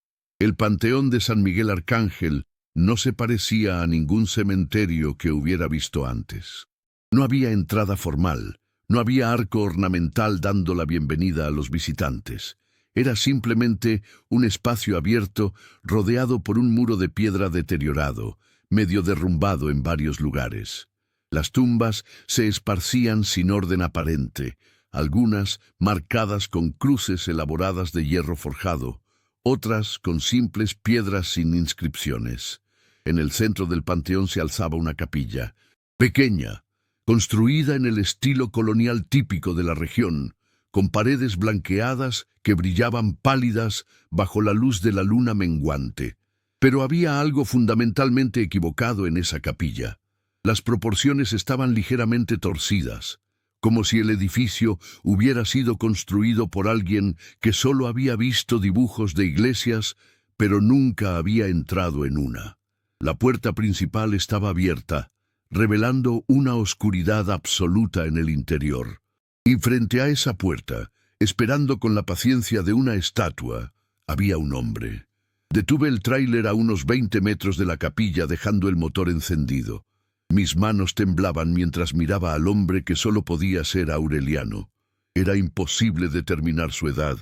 El Panteón de San Miguel Arcángel no se parecía a ningún cementerio que hubiera visto antes. No había entrada formal. No había arco ornamental dando la bienvenida a los visitantes. Era simplemente un espacio abierto rodeado por un muro de piedra deteriorado, medio derrumbado en varios lugares. Las tumbas se esparcían sin orden aparente, algunas marcadas con cruces elaboradas de hierro forjado, otras con simples piedras sin inscripciones. En el centro del panteón se alzaba una capilla, pequeña, construida en el estilo colonial típico de la región, con paredes blanqueadas que brillaban pálidas bajo la luz de la luna menguante. Pero había algo fundamentalmente equivocado en esa capilla. Las proporciones estaban ligeramente torcidas, como si el edificio hubiera sido construido por alguien que solo había visto dibujos de iglesias, pero nunca había entrado en una. La puerta principal estaba abierta, revelando una oscuridad absoluta en el interior. Y frente a esa puerta, esperando con la paciencia de una estatua, había un hombre. Detuve el tráiler a unos 20 metros de la capilla dejando el motor encendido. Mis manos temblaban mientras miraba al hombre que solo podía ser Aureliano. Era imposible determinar su edad.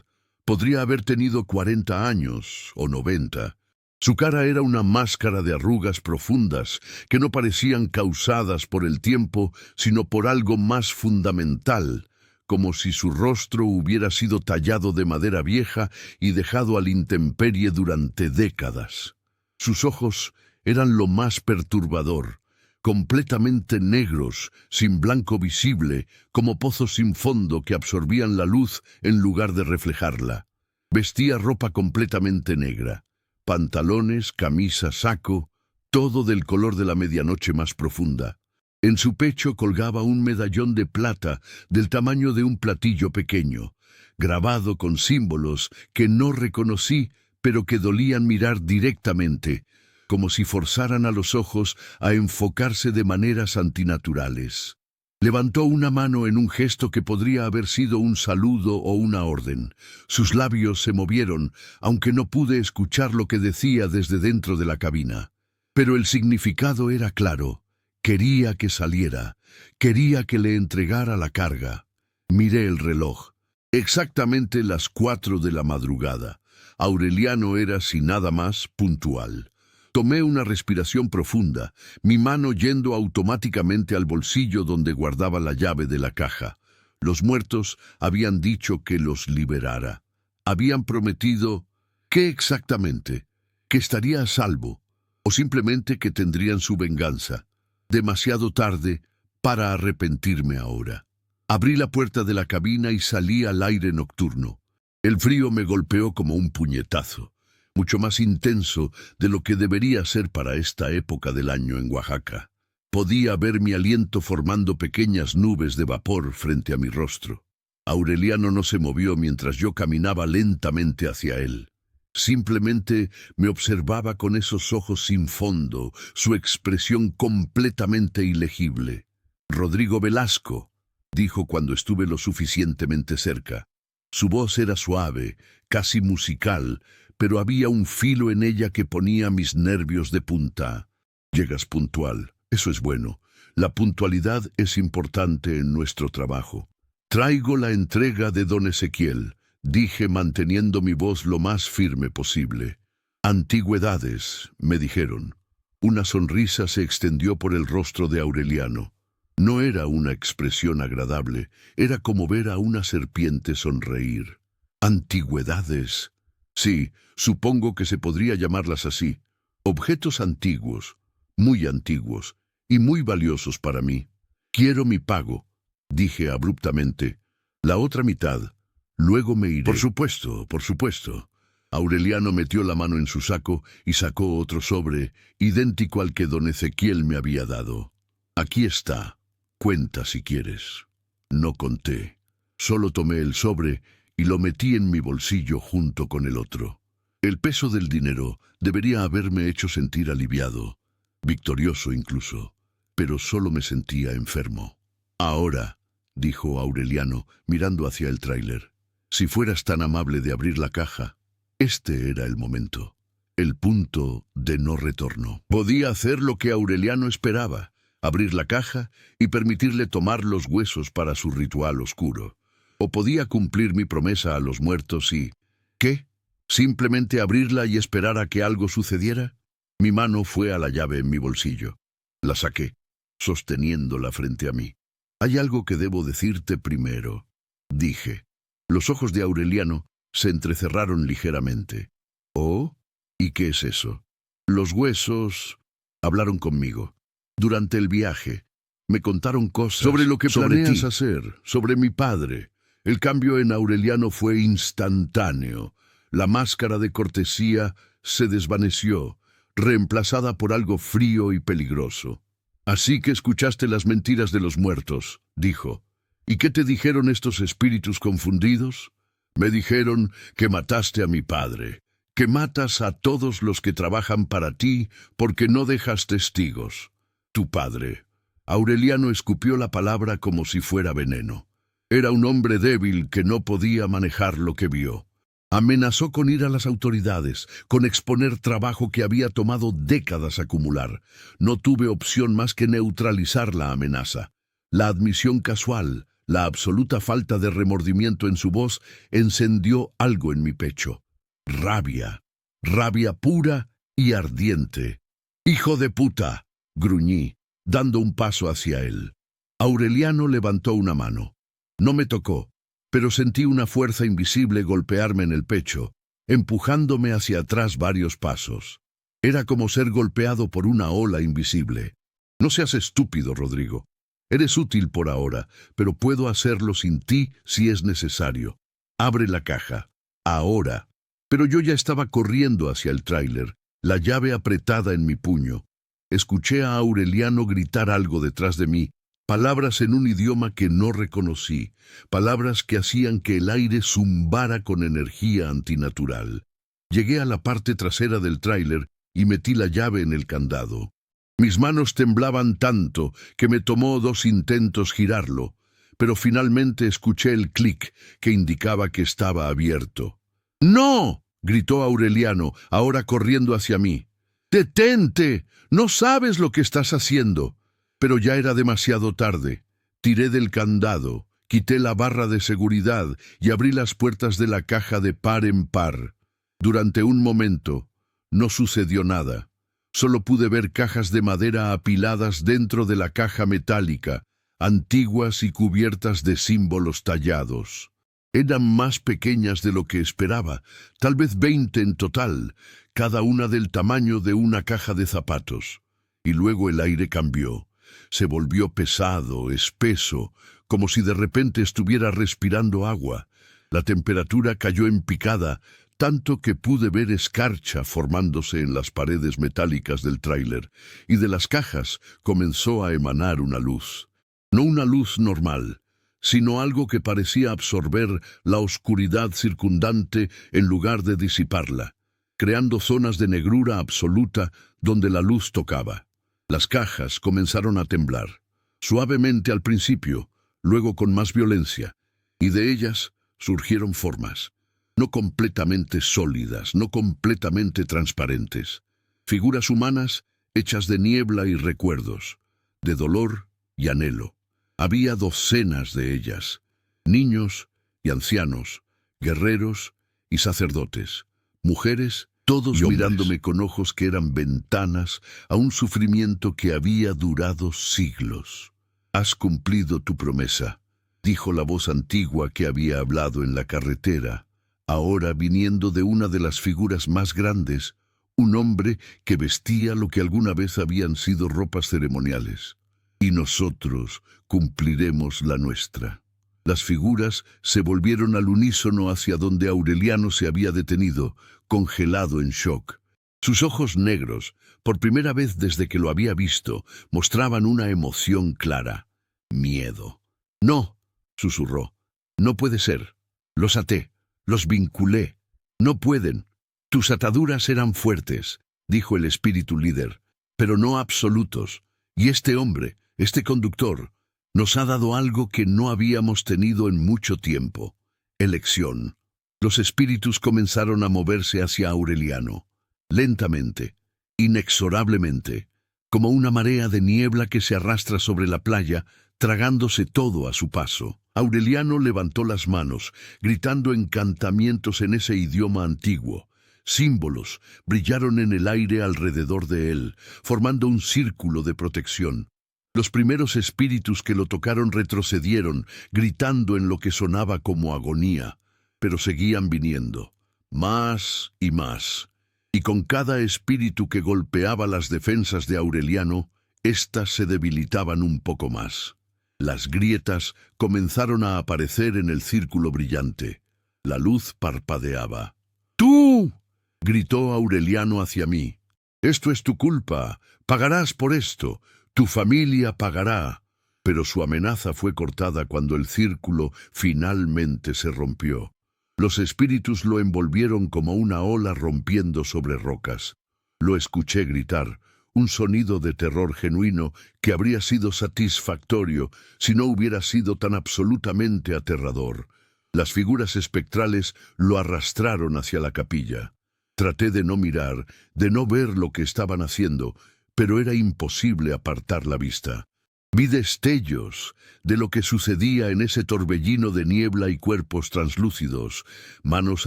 Podría haber tenido 40 años o 90. Su cara era una máscara de arrugas profundas que no parecían causadas por el tiempo, sino por algo más fundamental, como si su rostro hubiera sido tallado de madera vieja y dejado a la intemperie durante décadas. Sus ojos eran lo más perturbador, completamente negros, sin blanco visible, como pozos sin fondo que absorbían la luz en lugar de reflejarla. Vestía ropa completamente negra. Pantalones, camisa, saco, todo del color de la medianoche más profunda. En su pecho colgaba un medallón de plata del tamaño de un platillo pequeño, grabado con símbolos que no reconocí, pero que dolían mirar directamente, como si forzaran a los ojos a enfocarse de maneras antinaturales. Levantó una mano en un gesto que podría haber sido un saludo o una orden. Sus labios se movieron, aunque no pude escuchar lo que decía desde dentro de la cabina. Pero el significado era claro. Quería que saliera. Quería que le entregara la carga. Miré el reloj. Exactamente las 4 de la madrugada. Aureliano era, sin nada más, puntual. Tomé una respiración profunda, mi mano yendo automáticamente al bolsillo donde guardaba la llave de la caja. Los muertos habían dicho que los liberara. Habían prometido, ¿qué exactamente? Que estaría a salvo, o simplemente que tendrían su venganza. Demasiado tarde para arrepentirme ahora. Abrí la puerta de la cabina y salí al aire nocturno. El frío me golpeó como un puñetazo, mucho más intenso de lo que debería ser para esta época del año en Oaxaca. Podía ver mi aliento formando pequeñas nubes de vapor frente a mi rostro. Aureliano no se movió mientras yo caminaba lentamente hacia él. Simplemente me observaba con esos ojos sin fondo, su expresión completamente ilegible. «Rodrigo Velasco», dijo cuando estuve lo suficientemente cerca. Su voz era suave, casi musical, pero había un filo en ella que ponía mis nervios de punta. «Llegas puntual, eso es bueno. La puntualidad es importante en nuestro trabajo». «Traigo la entrega de don Ezequiel», dije manteniendo mi voz lo más firme posible. «Antigüedades», me dijeron. Una sonrisa se extendió por el rostro de Aureliano. No era una expresión agradable, era como ver a una serpiente sonreír. «Antigüedades». Sí, supongo que se podría llamarlas así. Objetos antiguos, muy antiguos, y muy valiosos para mí. «Quiero mi pago», dije abruptamente. «La otra mitad. Luego me iré». Por supuesto, por supuesto». Aureliano metió la mano en su saco y sacó otro sobre, idéntico al que don Ezequiel me había dado. «Aquí está. Cuenta si quieres». No conté. Solo tomé el sobre y lo metí en mi bolsillo junto con el otro. El peso del dinero debería haberme hecho sentir aliviado, victorioso incluso, pero solo me sentía enfermo. «Ahora», dijo Aureliano, mirando hacia el tráiler, «si fueras tan amable de abrir la caja». Este era el momento, el punto de no retorno. Podía hacer lo que Aureliano esperaba, abrir la caja y permitirle tomar los huesos para su ritual oscuro. O podía cumplir mi promesa a los muertos y... ¿qué? ¿Simplemente abrirla y esperar a que algo sucediera? Mi mano fue a la llave en mi bolsillo. La saqué, sosteniéndola frente a mí. «Hay algo que debo decirte primero», dije. Los ojos de Aureliano se entrecerraron ligeramente. «¿Oh? ¿Y qué es eso?» «Los huesos hablaron conmigo. Durante el viaje me contaron cosas sobre lo que planeas hacer, sobre mi padre». El cambio en Aureliano fue instantáneo. La máscara de cortesía se desvaneció, reemplazada por algo frío y peligroso. «Así que escuchaste las mentiras de los muertos», dijo. «¿Y qué te dijeron estos espíritus confundidos?» «Me dijeron que mataste a mi padre, que matas a todos los que trabajan para ti porque no dejas testigos. Tu padre». Aureliano escupió la palabra como si fuera veneno. Era un hombre débil que no podía manejar lo que vio. Amenazó con ir a las autoridades, con exponer trabajo que había tomado décadas acumular. No tuve opción más que neutralizar la amenaza. La admisión casual, la absoluta falta de remordimiento en su voz, encendió algo en mi pecho. Rabia, rabia pura y ardiente. «¡Hijo de puta!», gruñí, dando un paso hacia él. Aureliano levantó una mano. No me tocó, pero sentí una fuerza invisible golpearme en el pecho, empujándome hacia atrás varios pasos. Era como ser golpeado por una ola invisible. «No seas estúpido, Rodrigo. Eres útil por ahora, pero puedo hacerlo sin ti si es necesario. Abre la caja. Ahora». Pero yo ya estaba corriendo hacia el tráiler, la llave apretada en mi puño. Escuché a Aureliano gritar algo detrás de mí, palabras en un idioma que no reconocí, palabras que hacían que el aire zumbara con energía antinatural. Llegué a la parte trasera del tráiler y metí la llave en el candado. Mis manos temblaban tanto que me tomó 2 intentos girarlo, pero finalmente escuché el clic que indicaba que estaba abierto. «¡No!», gritó Aureliano, ahora corriendo hacia mí. «¡Detente! No sabes lo que estás haciendo». Pero ya era demasiado tarde. Tiré del candado, quité la barra de seguridad y abrí las puertas de la caja de par en par. Durante un momento no sucedió nada. Solo pude ver cajas de madera apiladas dentro de la caja metálica, antiguas y cubiertas de símbolos tallados. Eran más pequeñas de lo que esperaba, tal vez 20 en total, cada una del tamaño de una caja de zapatos. Y luego el aire cambió. Se volvió pesado, espeso, como si de repente estuviera respirando agua. La temperatura cayó en picada, tanto que pude ver escarcha formándose en las paredes metálicas del tráiler, y de las cajas comenzó a emanar una luz. No una luz normal, sino algo que parecía absorber la oscuridad circundante en lugar de disiparla, creando zonas de negrura absoluta donde la luz tocaba. Las cajas comenzaron a temblar, suavemente al principio, luego con más violencia, y de ellas surgieron formas, no completamente sólidas, no completamente transparentes, figuras humanas hechas de niebla y recuerdos, de dolor y anhelo. Había docenas de ellas, niños y ancianos, guerreros y sacerdotes, mujeres, todos mirándome con ojos que eran ventanas a un sufrimiento que había durado siglos. «Has cumplido tu promesa», dijo la voz antigua que había hablado en la carretera, ahora viniendo de una de las figuras más grandes, un hombre que vestía lo que alguna vez habían sido ropas ceremoniales. «Y nosotros cumpliremos la nuestra». Las figuras se volvieron al unísono hacia donde Aureliano se había detenido, congelado en shock. Sus ojos negros, por primera vez desde que lo había visto, mostraban una emoción clara. Miedo. «No», susurró. «No puede ser. Los até, los vinculé. No pueden. Tus ataduras eran fuertes», dijo el espíritu líder, «pero no absolutos. Y este hombre, este conductor, nos ha dado algo que no habíamos tenido en mucho tiempo: elección». Los espíritus comenzaron a moverse hacia Aureliano, lentamente, inexorablemente, como una marea de niebla que se arrastra sobre la playa, tragándose todo a su paso. Aureliano levantó las manos, gritando encantamientos en ese idioma antiguo. Símbolos brillaron en el aire alrededor de él, formando un círculo de protección. Los primeros espíritus que lo tocaron retrocedieron, gritando en lo que sonaba como agonía, pero seguían viniendo, más y más. Y con cada espíritu que golpeaba las defensas de Aureliano, éstas se debilitaban un poco más. Las grietas comenzaron a aparecer en el círculo brillante. La luz parpadeaba. «¡Tú!», gritó Aureliano hacia mí. «Esto es tu culpa. Pagarás por esto. Tu familia pagará». Pero su amenaza fue cortada cuando el círculo finalmente se rompió. Los espíritus lo envolvieron como una ola rompiendo sobre rocas. Lo escuché gritar, un sonido de terror genuino que habría sido satisfactorio si no hubiera sido tan absolutamente aterrador. Las figuras espectrales lo arrastraron hacia la capilla. Traté de no mirar, de no ver lo que estaban haciendo, pero era imposible apartar la vista. Vi destellos de lo que sucedía en ese torbellino de niebla y cuerpos translúcidos, manos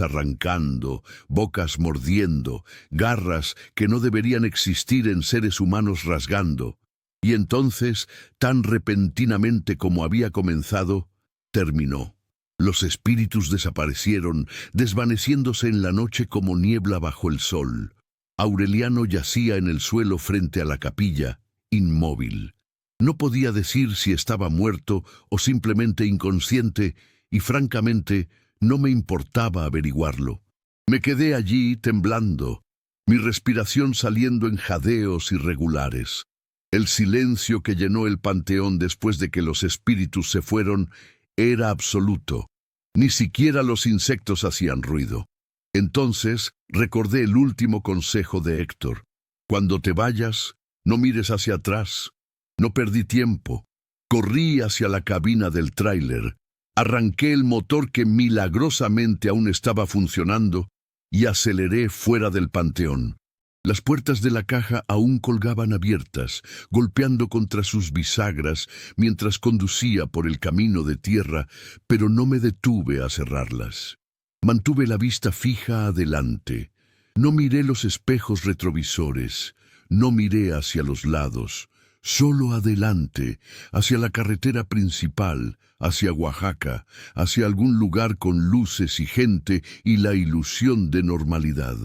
arrancando, bocas mordiendo, garras que no deberían existir en seres humanos rasgando. Y entonces, tan repentinamente como había comenzado, terminó. Los espíritus desaparecieron, desvaneciéndose en la noche como niebla bajo el sol. Aureliano yacía en el suelo frente a la capilla, inmóvil. No podía decir si estaba muerto o simplemente inconsciente, y francamente no me importaba averiguarlo. Me quedé allí temblando, mi respiración saliendo en jadeos irregulares. El silencio que llenó el panteón después de que los espíritus se fueron era absoluto. Ni siquiera los insectos hacían ruido. Entonces recordé el último consejo de Héctor. «Cuando te vayas, no mires hacia atrás». No perdí tiempo. Corrí hacia la cabina del tráiler, arranqué el motor que milagrosamente aún estaba funcionando y aceleré fuera del panteón. Las puertas de la caja aún colgaban abiertas, golpeando contra sus bisagras mientras conducía por el camino de tierra, pero no me detuve a cerrarlas. Mantuve la vista fija adelante. No miré los espejos retrovisores, no miré hacia los lados. Solo adelante, hacia la carretera principal, hacia Oaxaca, hacia algún lugar con luces y gente y la ilusión de normalidad.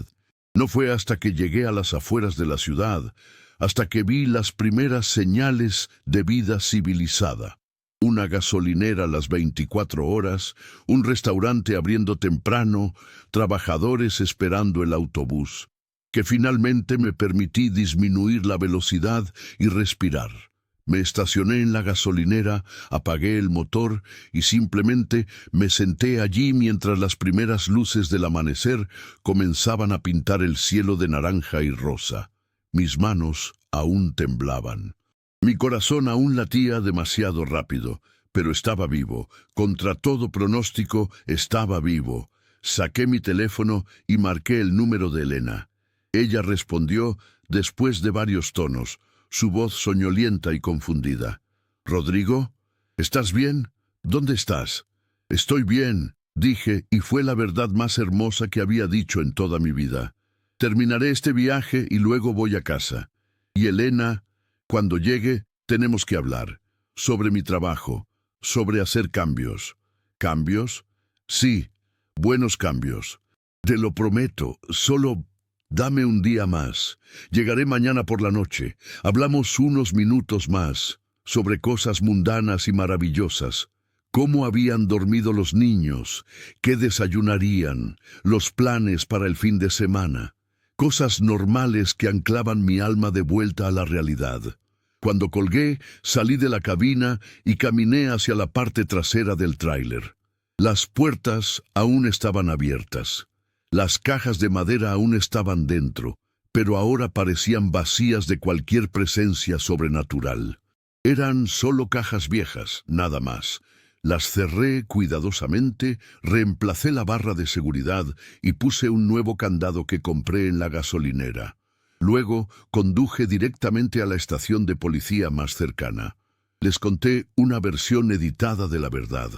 No fue hasta que llegué a las afueras de la ciudad, hasta que vi las primeras señales de vida civilizada. Una gasolinera a las 24 horas, un restaurante abriendo temprano, trabajadores esperando el autobús, que finalmente me permití disminuir la velocidad y respirar. Me estacioné en la gasolinera, apagué el motor y simplemente me senté allí mientras las primeras luces del amanecer comenzaban a pintar el cielo de naranja y rosa. Mis manos aún temblaban. Mi corazón aún latía demasiado rápido, pero estaba vivo. Contra todo pronóstico, estaba vivo. Saqué mi teléfono y marqué el número de Elena. Ella respondió después de varios tonos, su voz soñolienta y confundida. «¿Rodrigo? ¿Estás bien? ¿Dónde estás?» «Estoy bien», dije, y fue la verdad más hermosa que había dicho en toda mi vida. «Terminaré este viaje y luego voy a casa. Y Elena, cuando llegue, tenemos que hablar. Sobre mi trabajo, sobre hacer cambios». «¿Cambios?» «Sí, buenos cambios. Te lo prometo, solo dame un día más. Llegaré mañana por la noche. Hablamos unos minutos más, sobre cosas mundanas y maravillosas. Cómo habían dormido los niños, qué desayunarían, los planes para el fin de semana. Cosas normales que anclaban mi alma de vuelta a la realidad. Cuando colgué, salí de la cabina y caminé hacia la parte trasera del tráiler. Las puertas aún estaban abiertas. Las cajas de madera aún estaban dentro, pero ahora parecían vacías de cualquier presencia sobrenatural. Eran solo cajas viejas, nada más. Las cerré cuidadosamente, reemplacé la barra de seguridad y puse un nuevo candado que compré en la gasolinera. Luego conduje directamente a la estación de policía más cercana. Les conté una versión editada de la verdad,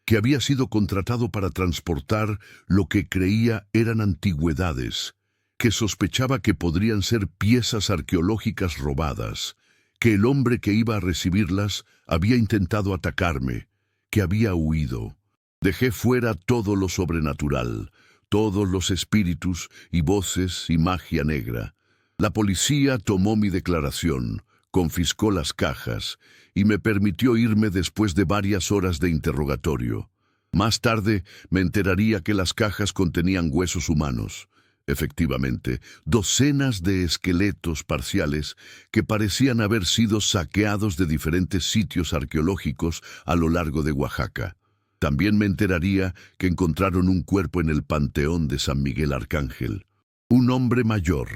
que había sido contratado para transportar lo que creía eran antigüedades, que sospechaba que podrían ser piezas arqueológicas robadas, que el hombre que iba a recibirlas había intentado atacarme, que había huido. Dejé fuera todo lo sobrenatural, todos los espíritus y voces y magia negra. La policía tomó mi declaración, confiscó las cajas y me permitió irme después de varias horas de interrogatorio. Más tarde me enteraría que las cajas contenían huesos humanos. Efectivamente, docenas de esqueletos parciales que parecían haber sido saqueados de diferentes sitios arqueológicos a lo largo de Oaxaca. También me enteraría que encontraron un cuerpo en el Panteón de San Miguel Arcángel. Un hombre mayor,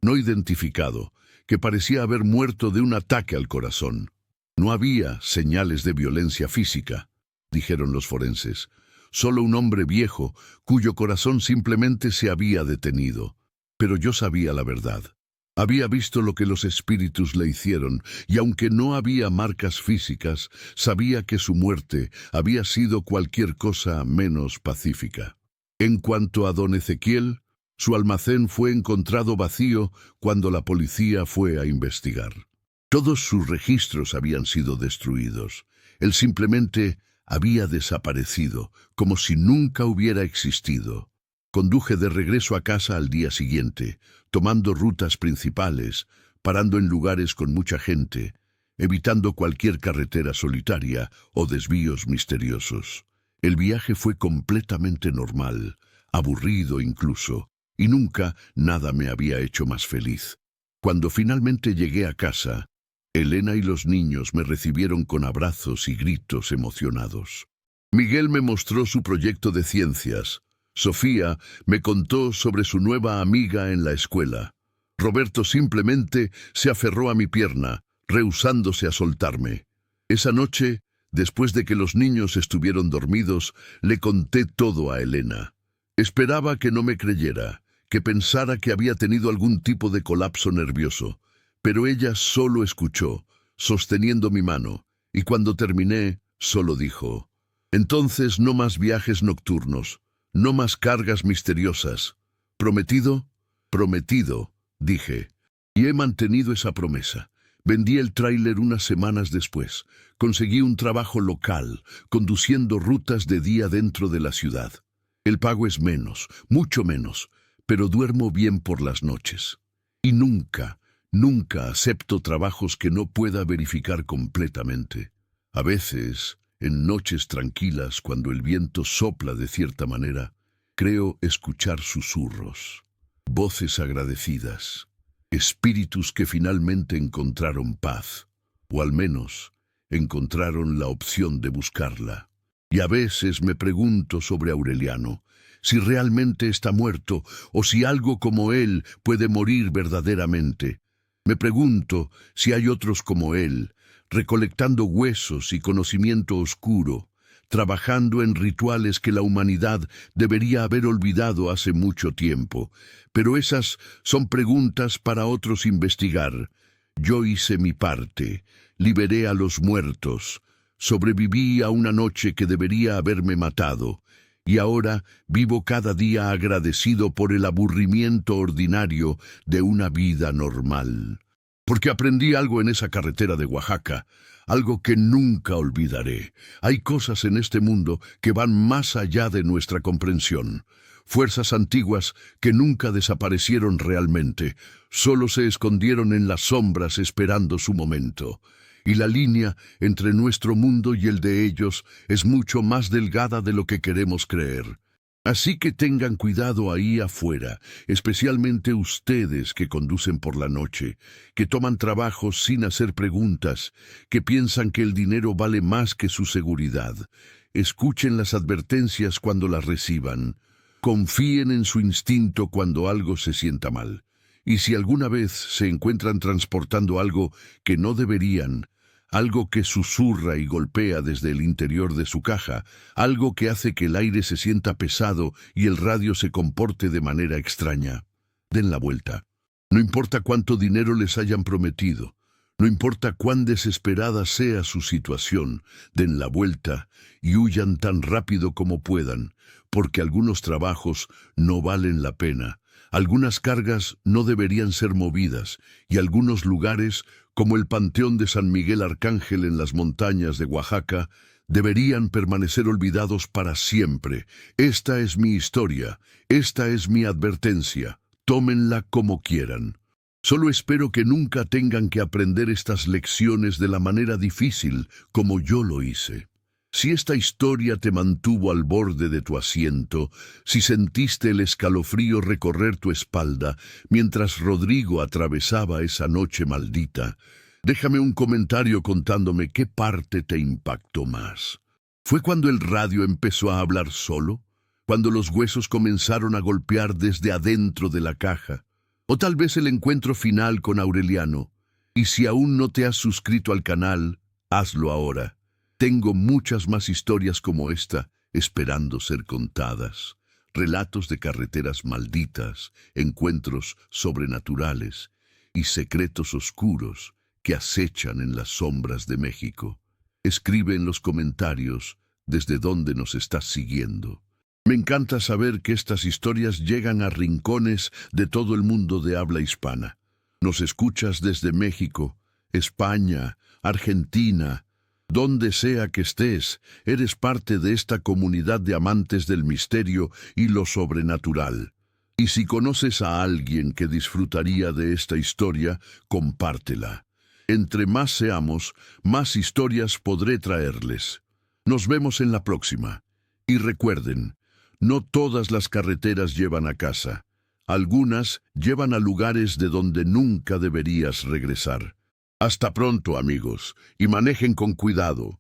no identificado, que parecía haber muerto de un ataque al corazón. No había señales de violencia física, dijeron los forenses. Solo un hombre viejo, cuyo corazón simplemente se había detenido. Pero yo sabía la verdad. Había visto lo que los espíritus le hicieron, y aunque no había marcas físicas, sabía que su muerte había sido cualquier cosa menos pacífica. En cuanto a don Ezequiel, su almacén fue encontrado vacío cuando la policía fue a investigar. Todos sus registros habían sido destruidos. Él simplemente había desaparecido, como si nunca hubiera existido. Conduje de regreso a casa al día siguiente, tomando rutas principales, parando en lugares con mucha gente, evitando cualquier carretera solitaria o desvíos misteriosos. El viaje fue completamente normal, aburrido incluso, y nunca nada me había hecho más feliz. Cuando finalmente llegué a casa, Elena y los niños me recibieron con abrazos y gritos emocionados. Miguel me mostró su proyecto de ciencias. Sofía me contó sobre su nueva amiga en la escuela. Roberto simplemente se aferró a mi pierna, rehusándose a soltarme. Esa noche, después de que los niños estuvieron dormidos, le conté todo a Elena. Esperaba que no me creyera, que pensara que había tenido algún tipo de colapso nervioso. Pero ella solo escuchó, sosteniendo mi mano, y cuando terminé, solo dijo: «Entonces no más viajes nocturnos, no más cargas misteriosas. ¿Prometido?» «Prometido», dije, y he mantenido esa promesa. Vendí el tráiler unas semanas después. Conseguí un trabajo local, conduciendo rutas de día dentro de la ciudad. El pago es menos, mucho menos, pero duermo bien por las noches. Y nunca, nunca acepto trabajos que no pueda verificar completamente. A veces, en noches tranquilas, cuando el viento sopla de cierta manera, creo escuchar susurros, voces agradecidas, espíritus que finalmente encontraron paz, o al menos encontraron la opción de buscarla. Y a veces me pregunto sobre Aureliano, si realmente está muerto o si algo como él puede morir verdaderamente. Me pregunto si hay otros como él, recolectando huesos y conocimiento oscuro, trabajando en rituales que la humanidad debería haber olvidado hace mucho tiempo. Pero esas son preguntas para otros investigar. Yo hice mi parte, liberé a los muertos, sobreviví a una noche que debería haberme matado, y ahora vivo cada día agradecido por el aburrimiento ordinario de una vida normal. Porque aprendí algo en esa carretera de Oaxaca, algo que nunca olvidaré. Hay cosas en este mundo que van más allá de nuestra comprensión. Fuerzas antiguas que nunca desaparecieron realmente, solo se escondieron en las sombras esperando su momento. Y la línea entre nuestro mundo y el de ellos es mucho más delgada de lo que queremos creer. Así que tengan cuidado ahí afuera, especialmente ustedes que conducen por la noche, que toman trabajos sin hacer preguntas, que piensan que el dinero vale más que su seguridad. Escuchen las advertencias cuando las reciban. Confíen en su instinto cuando algo se sienta mal. Y si alguna vez se encuentran transportando algo que no deberían, algo que susurra y golpea desde el interior de su caja, algo que hace que el aire se sienta pesado y el radio se comporte de manera extraña, den la vuelta. No importa cuánto dinero les hayan prometido, no importa cuán desesperada sea su situación, den la vuelta y huyan tan rápido como puedan, porque algunos trabajos no valen la pena. Algunas cargas no deberían ser movidas y algunos lugares, como el Panteón de San Miguel Arcángel en las montañas de Oaxaca, deberían permanecer olvidados para siempre. Esta es mi historia, esta es mi advertencia. Tómenla como quieran. Solo espero que nunca tengan que aprender estas lecciones de la manera difícil como yo lo hice. Si esta historia te mantuvo al borde de tu asiento, si sentiste el escalofrío recorrer tu espalda mientras Rodrigo atravesaba esa noche maldita, déjame un comentario contándome qué parte te impactó más. ¿Fue cuando el radio empezó a hablar solo? ¿Cuando los huesos comenzaron a golpear desde adentro de la caja? ¿O tal vez el encuentro final con Aureliano? Y si aún no te has suscrito al canal, hazlo ahora. Tengo muchas más historias como esta esperando ser contadas. Relatos de carreteras malditas, encuentros sobrenaturales y secretos oscuros que acechan en las sombras de México. Escribe en los comentarios desde dónde nos estás siguiendo. Me encanta saber que estas historias llegan a rincones de todo el mundo de habla hispana. Nos escuchas desde México, España, Argentina. Donde sea que estés, eres parte de esta comunidad de amantes del misterio y lo sobrenatural. Y si conoces a alguien que disfrutaría de esta historia, compártela. Entre más seamos, más historias podré traerles. Nos vemos en la próxima. Y recuerden, no todas las carreteras llevan a casa. Algunas llevan a lugares de donde nunca deberías regresar. Hasta pronto, amigos, y manejen con cuidado.